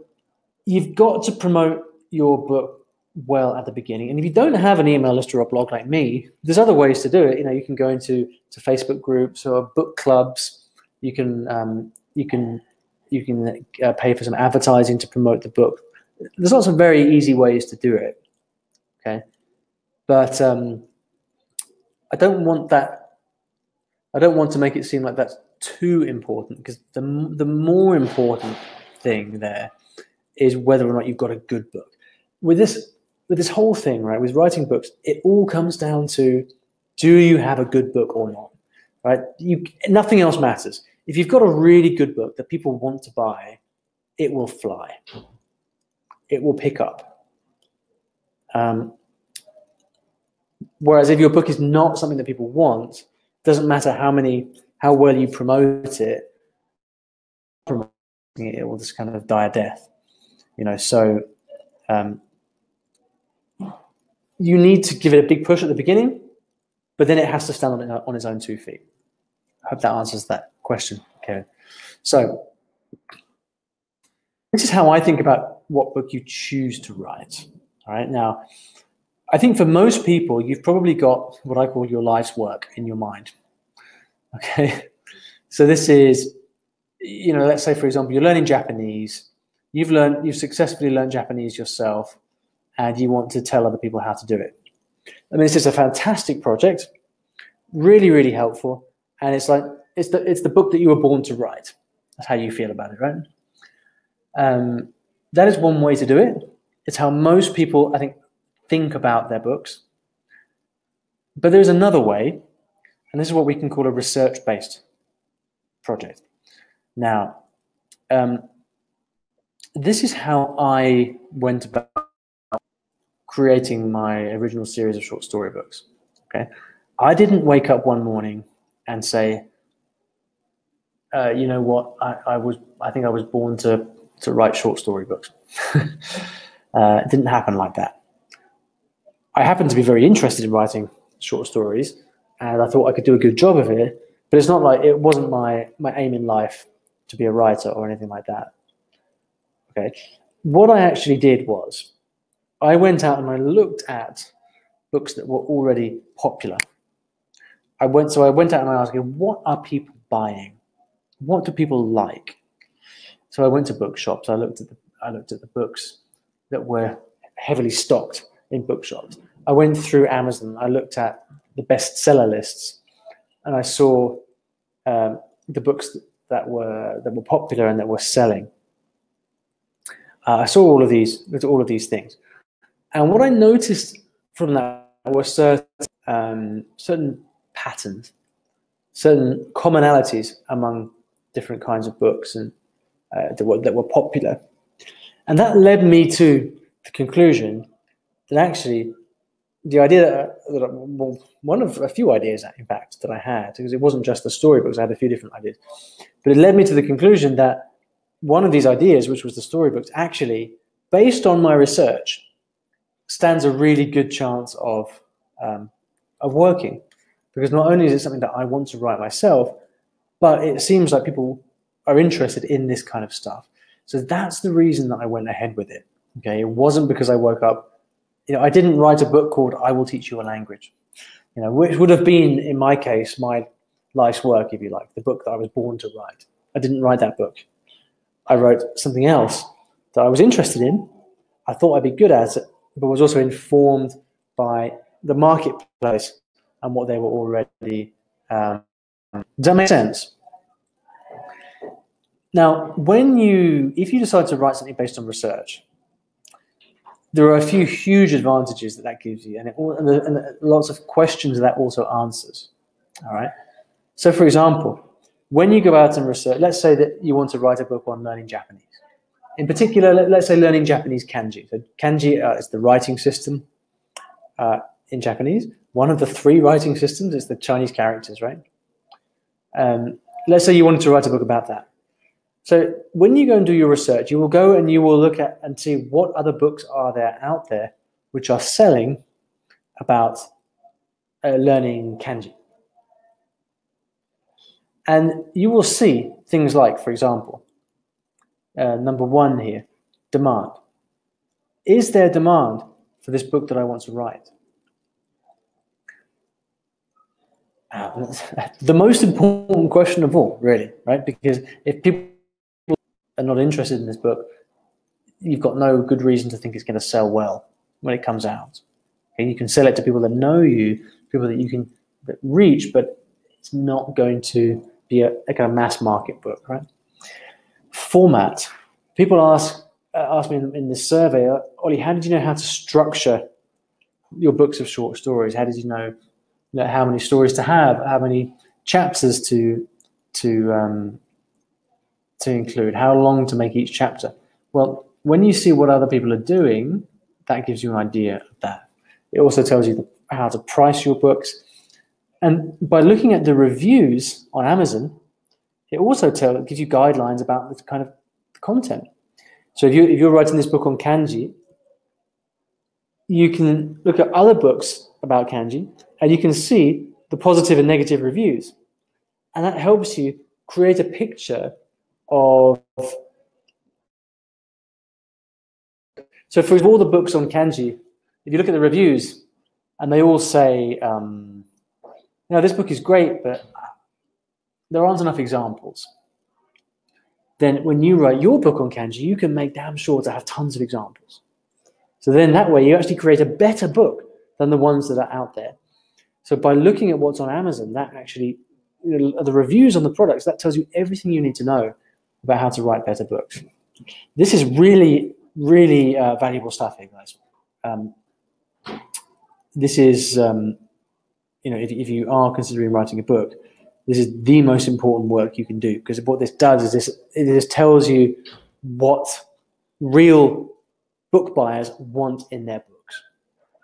you've got to promote your book well at the beginning. And if you don't have an email list or a blog like me, there's other ways to do it. You can go into Facebook groups or book clubs. You can pay for some advertising to promote the book. There's lots of very easy ways to do it. Okay, but I don't want to make it seem like that's too important, because the more important thing there is whether or not you've got a good book. With this whole thing, right, with writing books, it all comes down to, do you have a good book or not, right? Nothing else matters. If you've got a really good book that people want to buy, it will fly. It will pick up. Whereas if your book is not something that people want, it doesn't matter how well you promote it, it will just kind of die a death. So you need to give it a big push at the beginning, but then it has to stand on its own 2 feet. I hope that answers that question, Kevin. So this is how I think about what book you choose to write. All right. Now, I think for most people, you've probably got what I call your life's work in your mind. Okay. So this is, let's say, for example, you're learning Japanese. You've successfully learned Japanese yourself, and you want to tell other people how to do it. I mean, this is a fantastic project, really, really helpful. And it's the book that you were born to write. That's how you feel about it, right? That is one way to do it. It's how most people, I think about their books. But there's another way, and this is what we can call a research-based project. Now, this is how I went about creating my original series of short story books. Okay, I didn't wake up one morning and say, you know what, I think I was born to write short story books. It didn't happen like that. I happened to be very interested in writing short stories, and I thought I could do a good job of it. But it's not like it wasn't my aim in life to be a writer or anything like that. Okay, what I actually did was I went out and I looked at books that were already popular. I went out and I asked, what are people buying? What do people like? So I went to bookshops. I looked at the books that were heavily stocked in bookshops. I went through Amazon. I looked at the bestseller lists, and I saw the books that were popular and that were selling. I saw all of these things, and what I noticed from that were certain patterns, certain commonalities among different kinds of books and that were popular, and that led me to the conclusion that actually the idea one of a few ideas, in fact, that I had, because it wasn't just the storybooks, I had a few different ideas, but it led me to the conclusion that one of these ideas, which was the storybooks, actually, based on my research, stands a really good chance of working, because not only is it something that I want to write myself, but it seems like people are interested in this kind of stuff. So that's the reason that I went ahead with it. Okay, it wasn't because I woke up. I didn't write a book called "I Will Teach You a Language," which would have been, in my case, my life's work, if you like, the book that I was born to write. I didn't write that book. I wrote something else that I was interested in. I thought I'd be good at it, but was also informed by the marketplace and what they were already. Does that make sense? Now, if you decide to write something based on research, there are a few huge advantages that gives you, and lots of questions that also answers. All right. So, for example, when you go out and research, let's say that you want to write a book on learning Japanese. In particular, let's say learning Japanese kanji. So kanji is the writing system in Japanese. One of the 3 writing systems is the Chinese characters, right? Let's say you wanted to write a book about that. So when you go and do your research, you will go and you will look at and see what other books are there out there which are selling about learning kanji. And you will see things like, for example, number 1 here, demand. Is there demand for this book that I want to write? The most important question of all, really, right? Because if people are not interested in this book, you've got no good reason to think it's going to sell well when it comes out. Okay? You can sell it to people that know you, people that you can reach, but it's not going to be a kind of mass market book, right? Format. People ask me in this survey, Ollie, how did you know how to structure your books of short stories? How did you know how many stories to have, how many chapters to include, how long to make each chapter? Well, when you see what other people are doing, that gives you an idea of that. It also tells you how to price your books. And by looking at the reviews on Amazon, it also gives you guidelines about the kind of content. So if you're writing this book on kanji, you can look at other books about kanji, and you can see the positive and negative reviews. And that helps you create a picture of. So for all the books on kanji, if you look at the reviews, and they all say, this book is great, but there aren't enough examples. Then when you write your book on kanji, you can make damn sure to have tons of examples. So then that way you actually create a better book than the ones that are out there. So by looking at what's on Amazon, that actually, the reviews on the products, that tells you everything you need to know about how to write better books. This is really, really valuable stuff here, guys. This is, if you are considering writing a book, this is the most important work you can do, because what this does is it just tells you what real book buyers want in their books.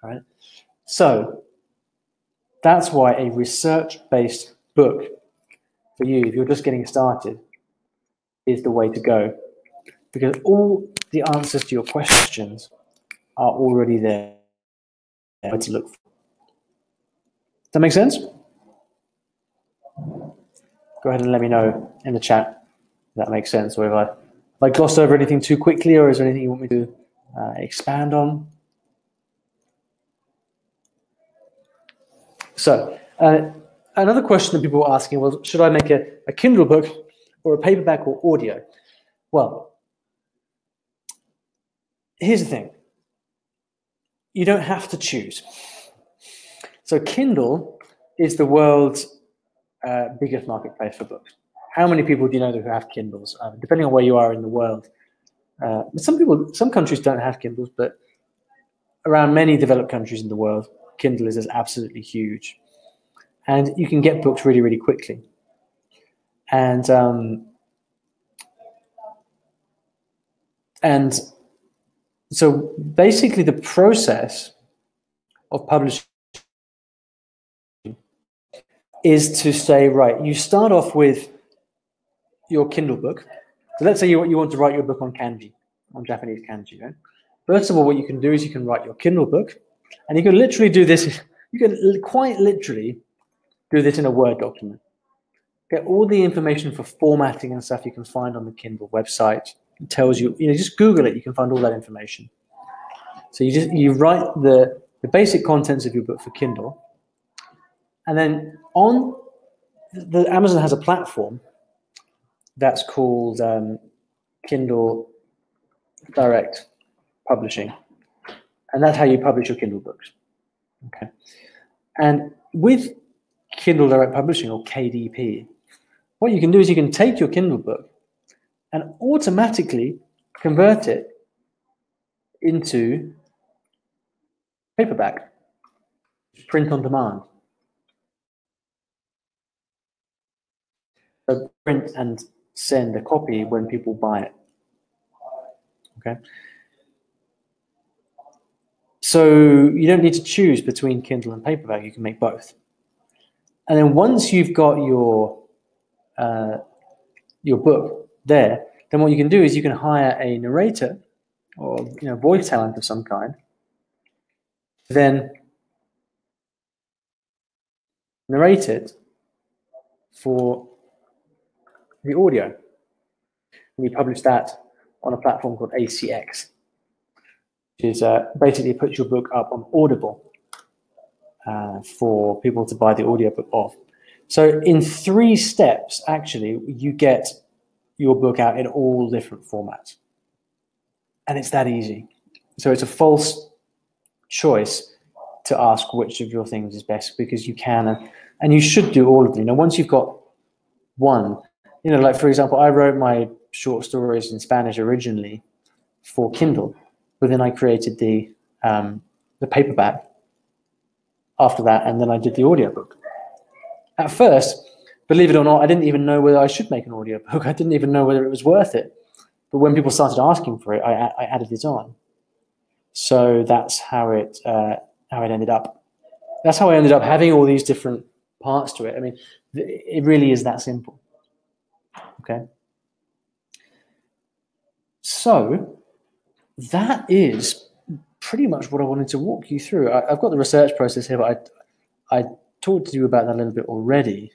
Right? So that's why a research-based book for you, if you're just getting started, is the way to go. Because all the answers to your questions are already there to look for. Does that make sense? Go ahead and let me know in the chat if that makes sense, or if I glossed over anything too quickly, or is there anything you want me to expand on? So another question that people were asking was, should I make a Kindle book or a paperback or audio? Well, here's the thing. You don't have to choose. So Kindle is the world's biggest marketplace for books. How many people do you know who have Kindles? Depending on where you are in the world. Some countries don't have Kindles, but around many developed countries in the world, Kindle is absolutely huge. And you can get books really, really quickly. And so basically the process of publishing is to say, right, you start off with your Kindle book. So let's say you want to write your book on kanji, on Japanese kanji. Right? First of all, what you can do is you can write your Kindle book, and you can literally do this. You can quite literally do this in a Word document. Get all the information for formatting and stuff you can find on the Kindle website. It tells you, just Google it. You can find all that information. So you write the basic contents of your book for Kindle, and then on the Amazon has a platform that's called Kindle Direct Publishing, and that's how you publish your Kindle books. Okay, and with Kindle Direct Publishing, or KDP, what you can do is you can take your Kindle book and automatically convert it into paperback, print on demand. So print and send a copy when people buy it. Okay. So you don't need to choose between Kindle and paperback. You can make both. And then once you've got your book there, then what you can do is you can hire a narrator or voice talent of some kind, then narrate it for the audio. And you publish that on a platform called ACX, which is basically puts your book up on Audible for people to buy the audiobook of. So in 3 steps, actually, you get your book out in all different formats. And it's that easy. So it's a false choice to ask which of your things is best, because you can, and you should do all of them. Once you've got one, like for example, I wrote my short stories in Spanish originally for Kindle, but then I created the paperback after that, and then I did the audiobook. At first, believe it or not, I didn't even know whether I should make an audiobook. I didn't even know whether it was worth it. But when people started asking for it, I added it on. So that's how it ended up. That's how I ended up having all these different parts to it. I mean, it really is that simple. Okay. So that is pretty much what I wanted to walk you through. I've got the research process here, but I talked to you about that a little bit already.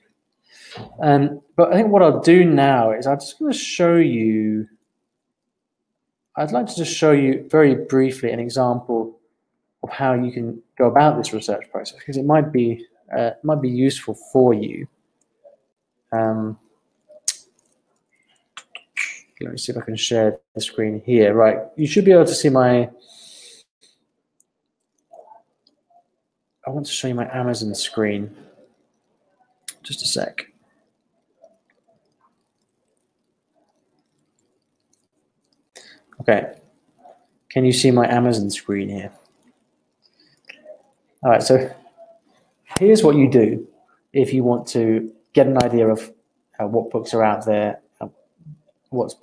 But I think what I'll do now is I'm just going to show you. I'd like to just show you very briefly an example of how you can go about this research process, because it might be useful for you. Let me see if I can share the screen here. Right, you should be able to see my. I want to show you my Amazon screen. Just a sec. Okay. Can you see my Amazon screen here? All right, so here's what you do if you want to get an idea of what books are out there, what's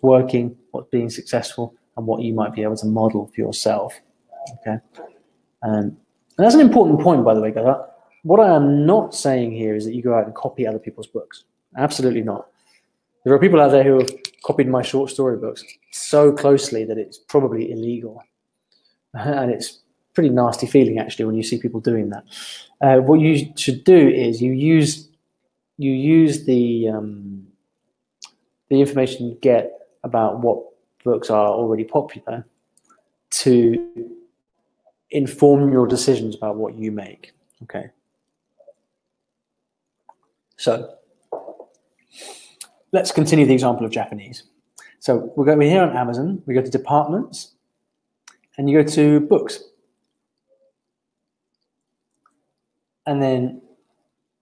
working, what's being successful, and what you might be able to model for yourself. Okay, and that's an important point, by the way, guys. What I am not saying here is that you go out and copy other people's books. Absolutely not. There are people out there who have copied my short story books so closely that it's probably illegal, and it's pretty nasty feeling actually when you see people doing that. What you should do is you use the information you get about what books are already popular to inform your decisions about what you make. Okay. So let's continue the example of Japanese. So we're here on Amazon, we go to departments, and you go to books. And then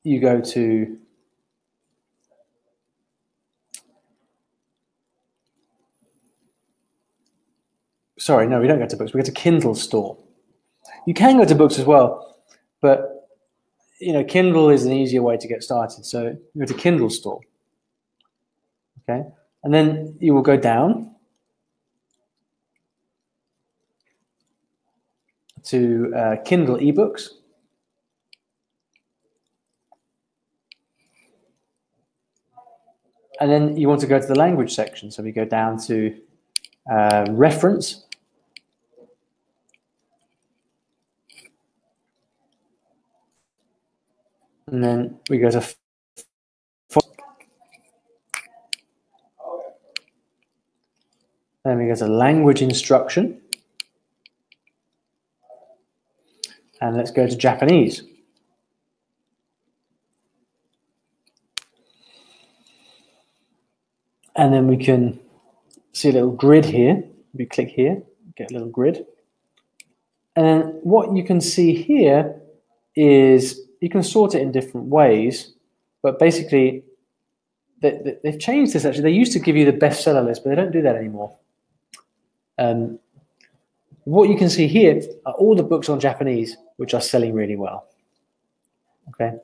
you go to sorry, no, we don't go to books, we go to Kindle store. You can go to books as well, but Kindle is an easier way to get started. So you go to Kindle store. Okay, and then you will go down to Kindle ebooks. And then you want to go to the language section. So we go down to reference. And then we go to then we go to language instruction. And let's go to Japanese. And then we can see a little grid here. We click here, get a little grid. And then what you can see here is you can sort it in different ways, but basically they've changed this actually. They used to give you the bestseller list, but they don't do that anymore. What you can see here are all the books on Japanese which are selling really well. Okay,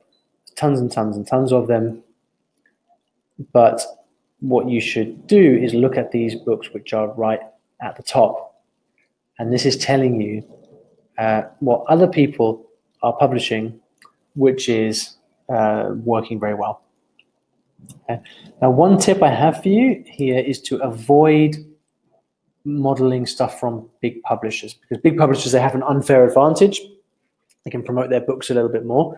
tons and tons and tons of them. But what you should do is look at these books which are right at the top. And this is telling you what other people are publishing, which is working very well. Okay. Now, one tip I have for you here is to avoid modeling stuff from big publishers, because big publishers, they have an unfair advantage. They can promote their books a little bit more.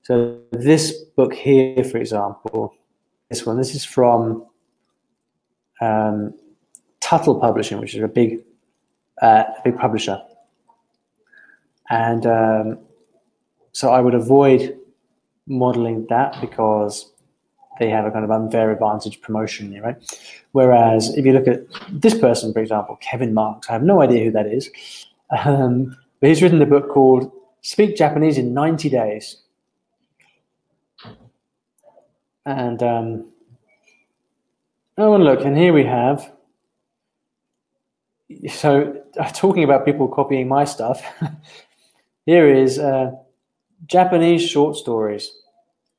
So this book here, for example, this is from Tuttle Publishing, which is a big publisher. And so I would avoid modeling that because they have a kind of unfair advantage promotionally, right? Whereas if you look at this person, for example, Kevin Marks, I have no idea who that is, but he's written a book called Speak Japanese in 90 Days. And oh, and look, and here we have, so talking about people copying my stuff, here is Japanese short stories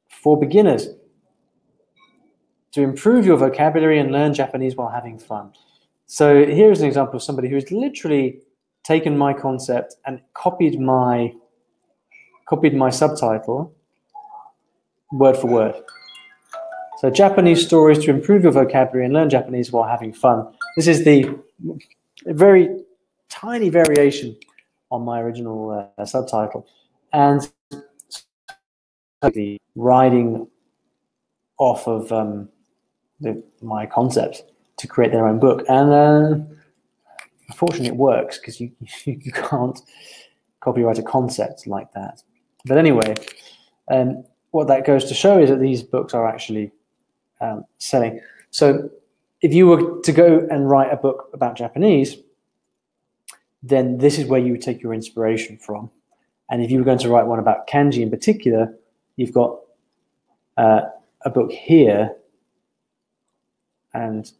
for beginners to improve your vocabulary and learn Japanese while having fun. So here's an example of somebody who's literally taken my concept and copied my subtitle word for word. So Japanese stories to improve your vocabulary and learn Japanese while having fun. This is the very tiny variation on my original subtitle. And the riding off of my concept to create their own book. And unfortunately it works because you can't copyright a concept like that. But anyway, what that goes to show is that these books are actually selling. So if you were to go and write a book about Japanese, then this is where you would take your inspiration from. And if you were going to write one about kanji in particular, you've got a book here. And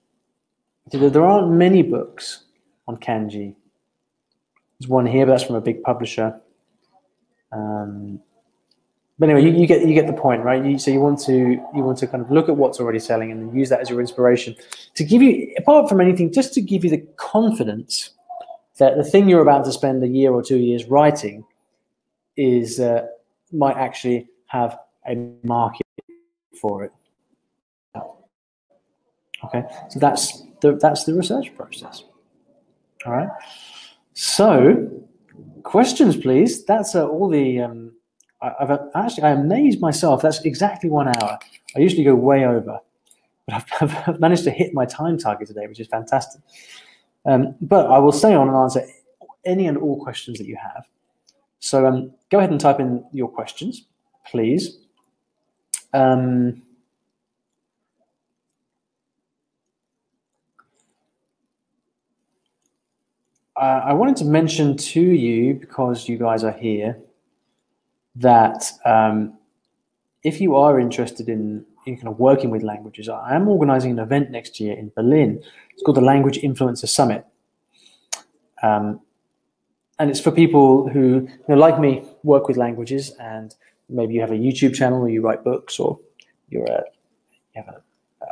there aren't many books on kanji. There's one here, but that's from a big publisher. But anyway, you get the point, right? So you want to kind of look at what's already selling and then use that as your inspiration to give you, apart from anything, just to give you the confidence that the thing you're about to spend a year or 2 years writing is might actually have a market for it. Okay, so that's the research process. All right. So, questions, please. That's all the. I amazed myself. That's exactly 1 hour. I usually go way over, but I've managed to hit my time target today, which is fantastic. But I will stay on and answer any and all questions that you have. So go ahead and type in your questions, please. I wanted to mention to you, because you guys are here, that if you are interested in kind of working with languages, I am organizing an event next year in Berlin. It's called the Language Influencer Summit. And it's for people who, like me, work with languages, and maybe you have a YouTube channel where you write books, or you have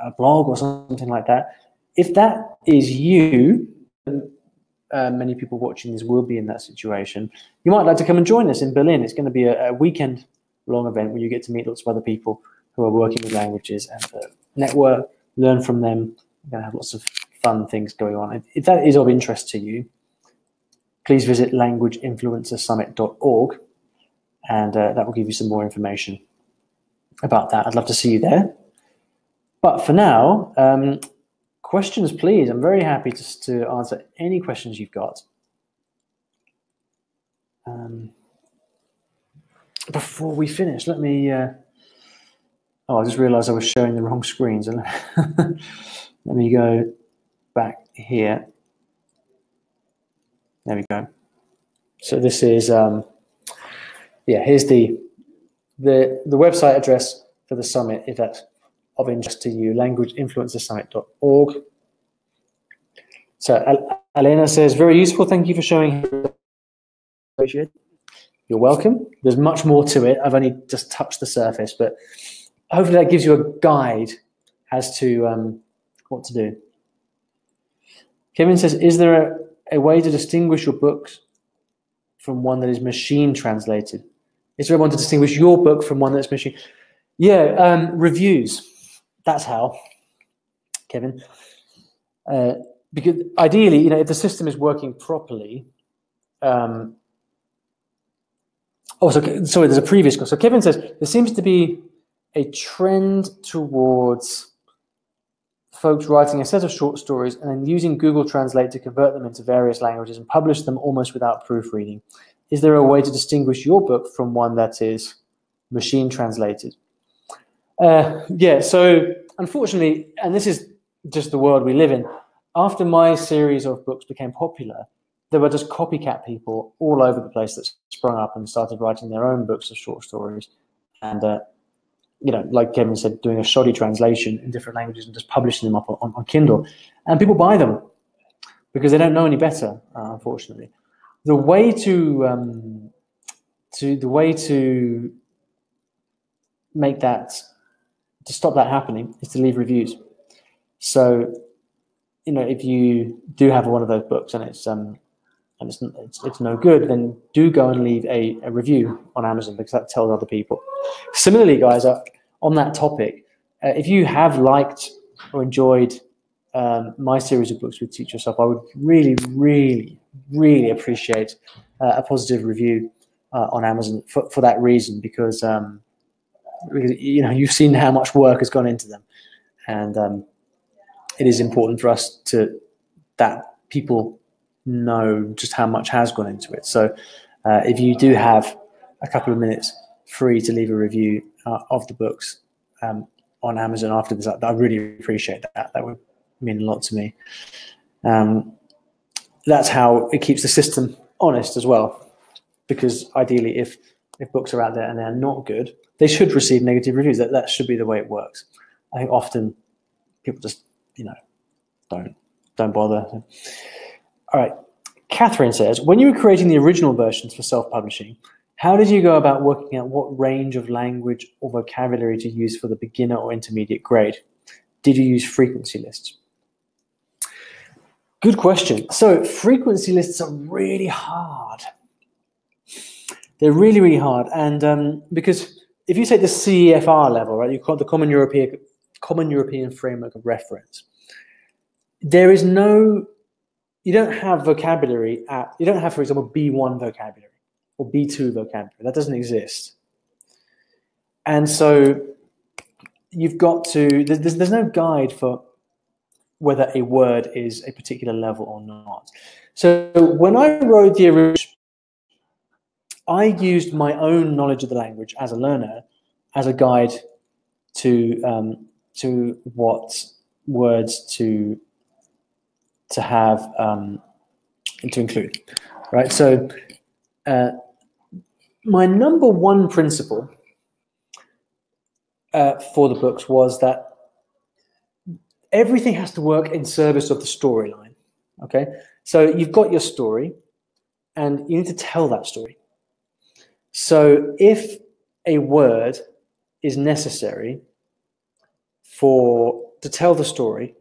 a blog or something like that. If that is you, many people watching this will be in that situation. You might like to come and join us in Berlin. It's going to be a weekend-long event where you get to meet lots of other people who are working with languages and network, learn from them. We're going to have lots of fun things going on. If that is of interest to you, please visit languageinfluencersummit.org, and that will give you some more information about that. I'd love to see you there. But for now, questions, please. I'm very happy to answer any questions you've got. Before we finish, let me... I just realized I was showing the wrong screen. So let me go back here. There we go. So this is, here's the website address for the summit, if that's of interest to you, languageinfluencersummit.org. So Elena says, very useful. Thank you for showing. You're welcome. There's much more to it. I've only just touched the surface, but hopefully that gives you a guide as to what to do. Kevin says, is there a way to distinguish your books from one that is machine translated? Is there a way to distinguish your book from one that's machine? Yeah, reviews. That's how, Kevin. Because ideally, if the system is working properly. Sorry, there's a previous question. So Kevin says, there seems to be a trend towards folks writing a set of short stories and then using Google Translate to convert them into various languages and publish them almost without proofreading. Is there a way to distinguish your book from one that is machine translated? Yeah, so unfortunately, and this is just the world we live in, after my series of books became popular, there were just copycat people all over the place that sprung up and started writing their own books of short stories. And like Kevin said, doing a shoddy translation in different languages and just publishing them up on Kindle. And people buy them because they don't know any better, unfortunately. The way to make that, to stop that happening, is to leave reviews. So, if you do have one of those books and it's no good, then do go and leave a review on Amazon, because that tells other people. Similarly, guys, on that topic, if you have liked or enjoyed my series of books with Teach Yourself, I would really, really, really appreciate a positive review on Amazon for that reason, because you've seen how much work has gone into them, and it is important for us that people know just how much has gone into it. So if you do have a couple of minutes free to leave a review of the books on Amazon after this, I really appreciate that. That would mean a lot to me. That's how it keeps the system honest as well, because ideally if books are out there and they're not good, they should receive negative reviews. That should be the way it works. I think often people just don't bother. All right. Catherine says, when you were creating the original versions for self-publishing, How did you go about working out what range of language or vocabulary to use for the beginner or intermediate grade? Did you use frequency lists? Good question. So frequency lists are really hard. They're really, really hard. And because if you take the CEFR level, right, you call it the Common European Framework of Reference, there is no, you don't have vocabulary you don't have, for example, B1 vocabulary or B2 vocabulary. That doesn't exist. And so you've got to, there's no guide for whether a word is a particular level or not. So when I wrote the original, I used my own knowledge of the language as a learner as a guide to what words to have to include, right? So my number one principle for the books was that everything has to work in service of the storyline. Okay, so you've got your story, and you need to tell that story. So if a word is necessary to tell the story,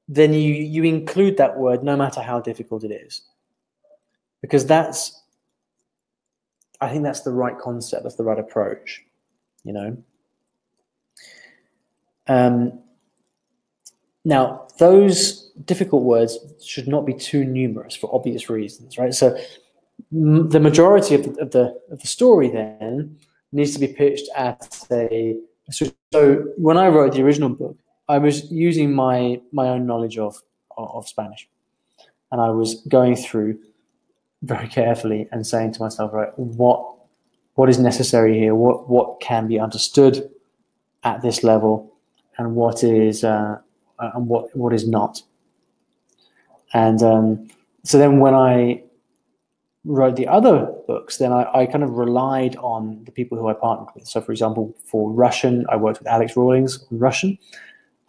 then you include that word no matter how difficult it is, because I think that's the right concept, that's the right approach, you know. Now, those difficult words should not be too numerous for obvious reasons, right? So the majority of the story then needs to be pitched at so when I wrote the original book, I was using my own knowledge of Spanish, and I was going through very carefully and saying to myself, right, what is necessary here? What can be understood at this level, and what is not? And so then when I wrote the other books, then I kind of relied on the people who I partnered with. So for example, for Russian, I worked with Alex Rawlings on Russian,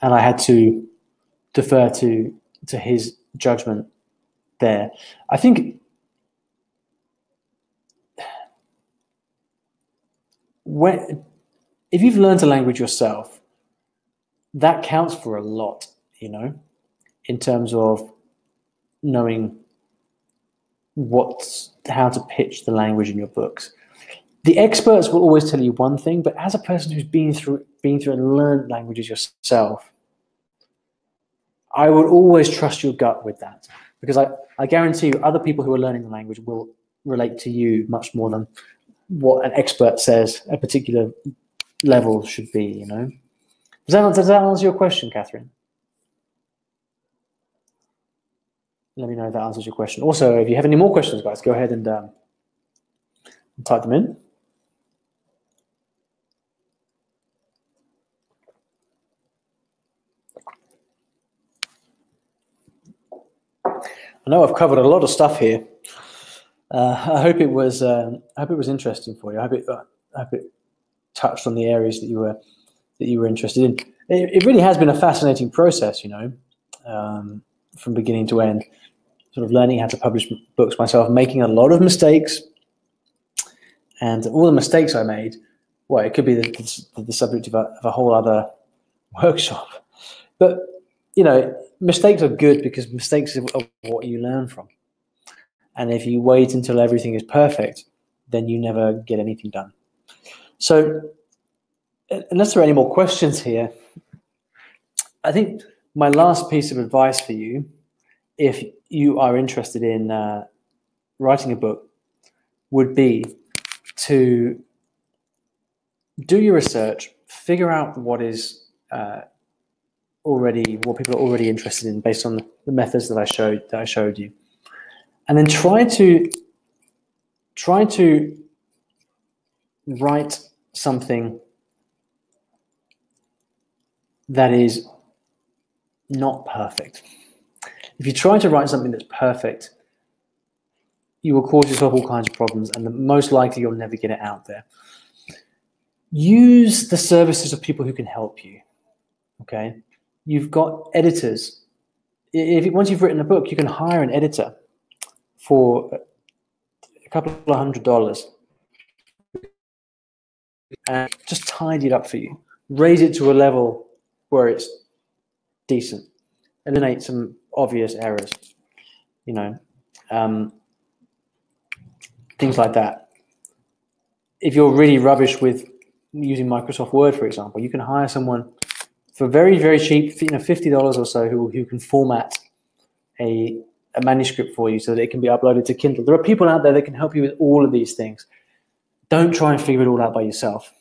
and I had to defer to his judgment there. I think if you've learned a language yourself, that counts for a lot, you know, in terms of knowing how to pitch the language in your books. The experts will always tell you one thing, but as a person who's been through and learned languages yourself, I would always trust your gut with that, because I guarantee you other people who are learning the language will relate to you much more than what an expert says a particular level should be, you know. Does that answer your question, Catherine? Let me know if that answers your question. Also, if you have any more questions, guys, go ahead and type them in. I know I've covered a lot of stuff here. I hope it was interesting for you. I hope it touched on the areas that you were interested in. It really has been a fascinating process, you know, from beginning to end. Sort of learning how to publish books myself, making a lot of mistakes, and all the mistakes I made, well, it could be the subject of a whole other workshop. But you know, mistakes are good because mistakes are what you learn from. And if you wait until everything is perfect, then you never get anything done. So, unless there are any more questions here, I think my last piece of advice for you, if you are interested in writing a book, would be to do your research, figure out what people are already interested in based on the methods that I showed you, and then try to write something that is not perfect. If you try to write something that's perfect, you will cause yourself all kinds of problems, and most likely you'll never get it out there. Use the services of people who can help you. Okay, you've got editors. Once you've written a book, you can hire an editor for a couple of $100, and just tidy it up for you. Raise it to a level where it's decent. Eliminate some obvious errors, you know, things like that. If you're really rubbish with using Microsoft Word, for example, you can hire someone for very, very cheap, $50 or so, who can format a manuscript for you so that it can be uploaded to Kindle. There are people out there that can help you with all of these things. Don't try and figure it all out by yourself,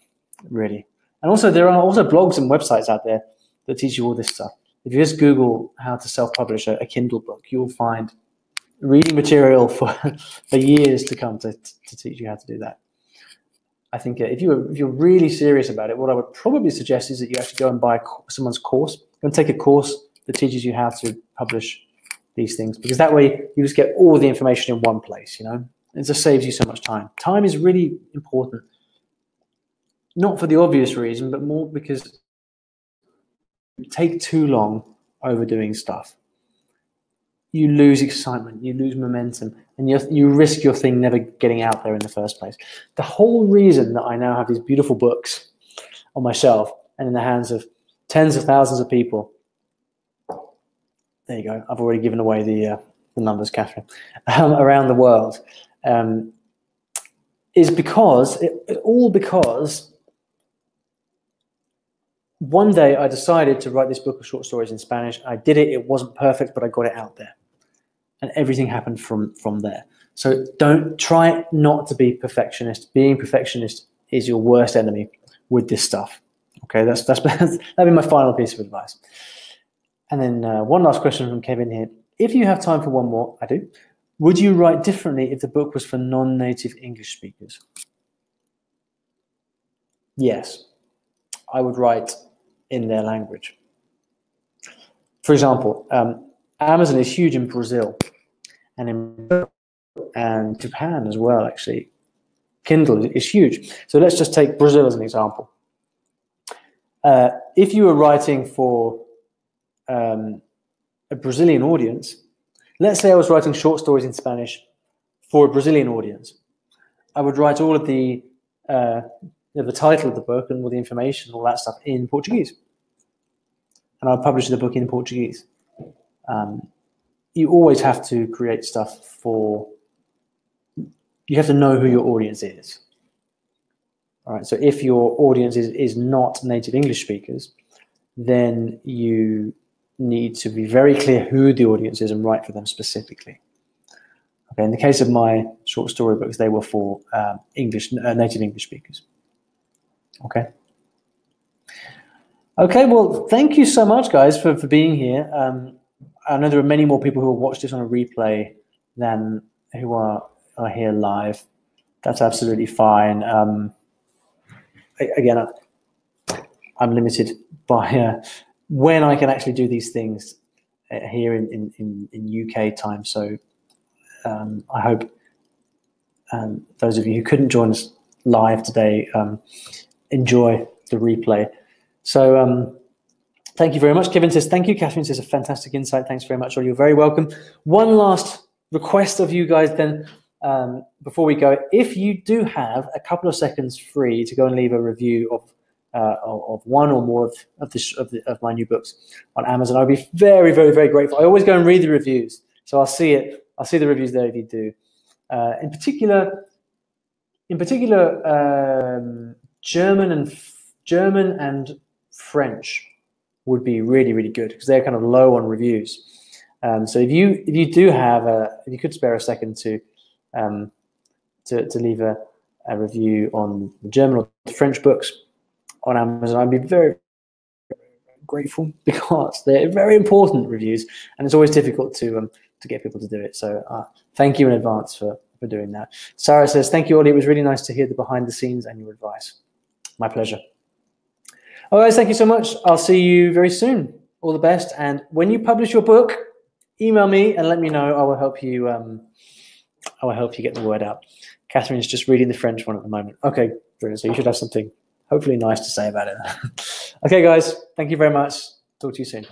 really. And also, there are also blogs and websites out there that teach you all this stuff. If you just Google how to self-publish a Kindle book, you'll find reading material for years to come to teach you how to do that. I think if you're really serious about it, what I would probably suggest is that you actually go and buy someone's course. Go and take a course that teaches you how to publish these things, because that way you just get all the information in one place, you know. It just saves you so much time. Time is really important, not for the obvious reason, but more because you take too long overdoing stuff. You lose excitement, you lose momentum, and you risk your thing never getting out there in the first place. The whole reason that I now have these beautiful books on my shelf and in the hands of tens of thousands of people, there you go, I've already given away the numbers, Catherine, around the world, is because, because one day I decided to write this book of short stories in Spanish. I did it. It wasn't perfect, but I got it out there. And everything happened from there. So don't try not to be perfectionist. Being perfectionist is your worst enemy with this stuff. Okay, that'd be my final piece of advice. And then one last question from Kevin here. If you have time for one more, I do. Would you write differently if the book was for non-native English speakers? Yes, I would write in their language. For example, Amazon is huge in Brazil and Japan as well, actually. Kindle is huge. So let's just take Brazil as an example. If you were writing for a Brazilian audience, let's say I was writing short stories in Spanish for a Brazilian audience, I would write all of the title of the book and all the information, all that stuff in Portuguese. And I'll publish the book in Portuguese. You always have to create stuff for, you have to know who your audience is. All right, so if your audience is not native English speakers, then you need to be very clear who the audience is and write for them specifically. Okay, in the case of my short story books, they were for native English speakers. Okay. Okay, well, thank you so much, guys, for being here. I know there are many more people who will watch this on a replay than who are here live. That's absolutely fine. Again, I'm limited by when I can actually do these things here in UK time. So I hope those of you who couldn't join us live today enjoy the replay. So thank you very much. Kevin says, thank you. Catherine says, a fantastic insight. Thanks very much. You're very welcome. One last request of you guys then before we go. If you do have a couple of seconds free to go and leave a review of one or more of my new books on Amazon, I'd be very, very, very grateful. I always go and read the reviews, so I'll see it. I'll see the reviews there if you do. In particular, German and French would be really, really good because they're kind of low on reviews. So if you do have if you could spare a second to leave a review on the German or the French books on Amazon, I'd be very, very grateful because they're very important reviews, and it's always difficult to get people to do it. So thank you in advance for doing that. Sarah says, thank you, Olly. It was really nice to hear the behind the scenes and your advice. My pleasure. All right, thank you so much. I'll see you very soon. All the best. And when you publish your book, email me and let me know. I will help you. I will help you get the word out. Catherine's just reading the French one at the moment. Okay, brilliant. So you should have something hopefully nice to say about it. Okay, guys. Thank you very much. Talk to you soon.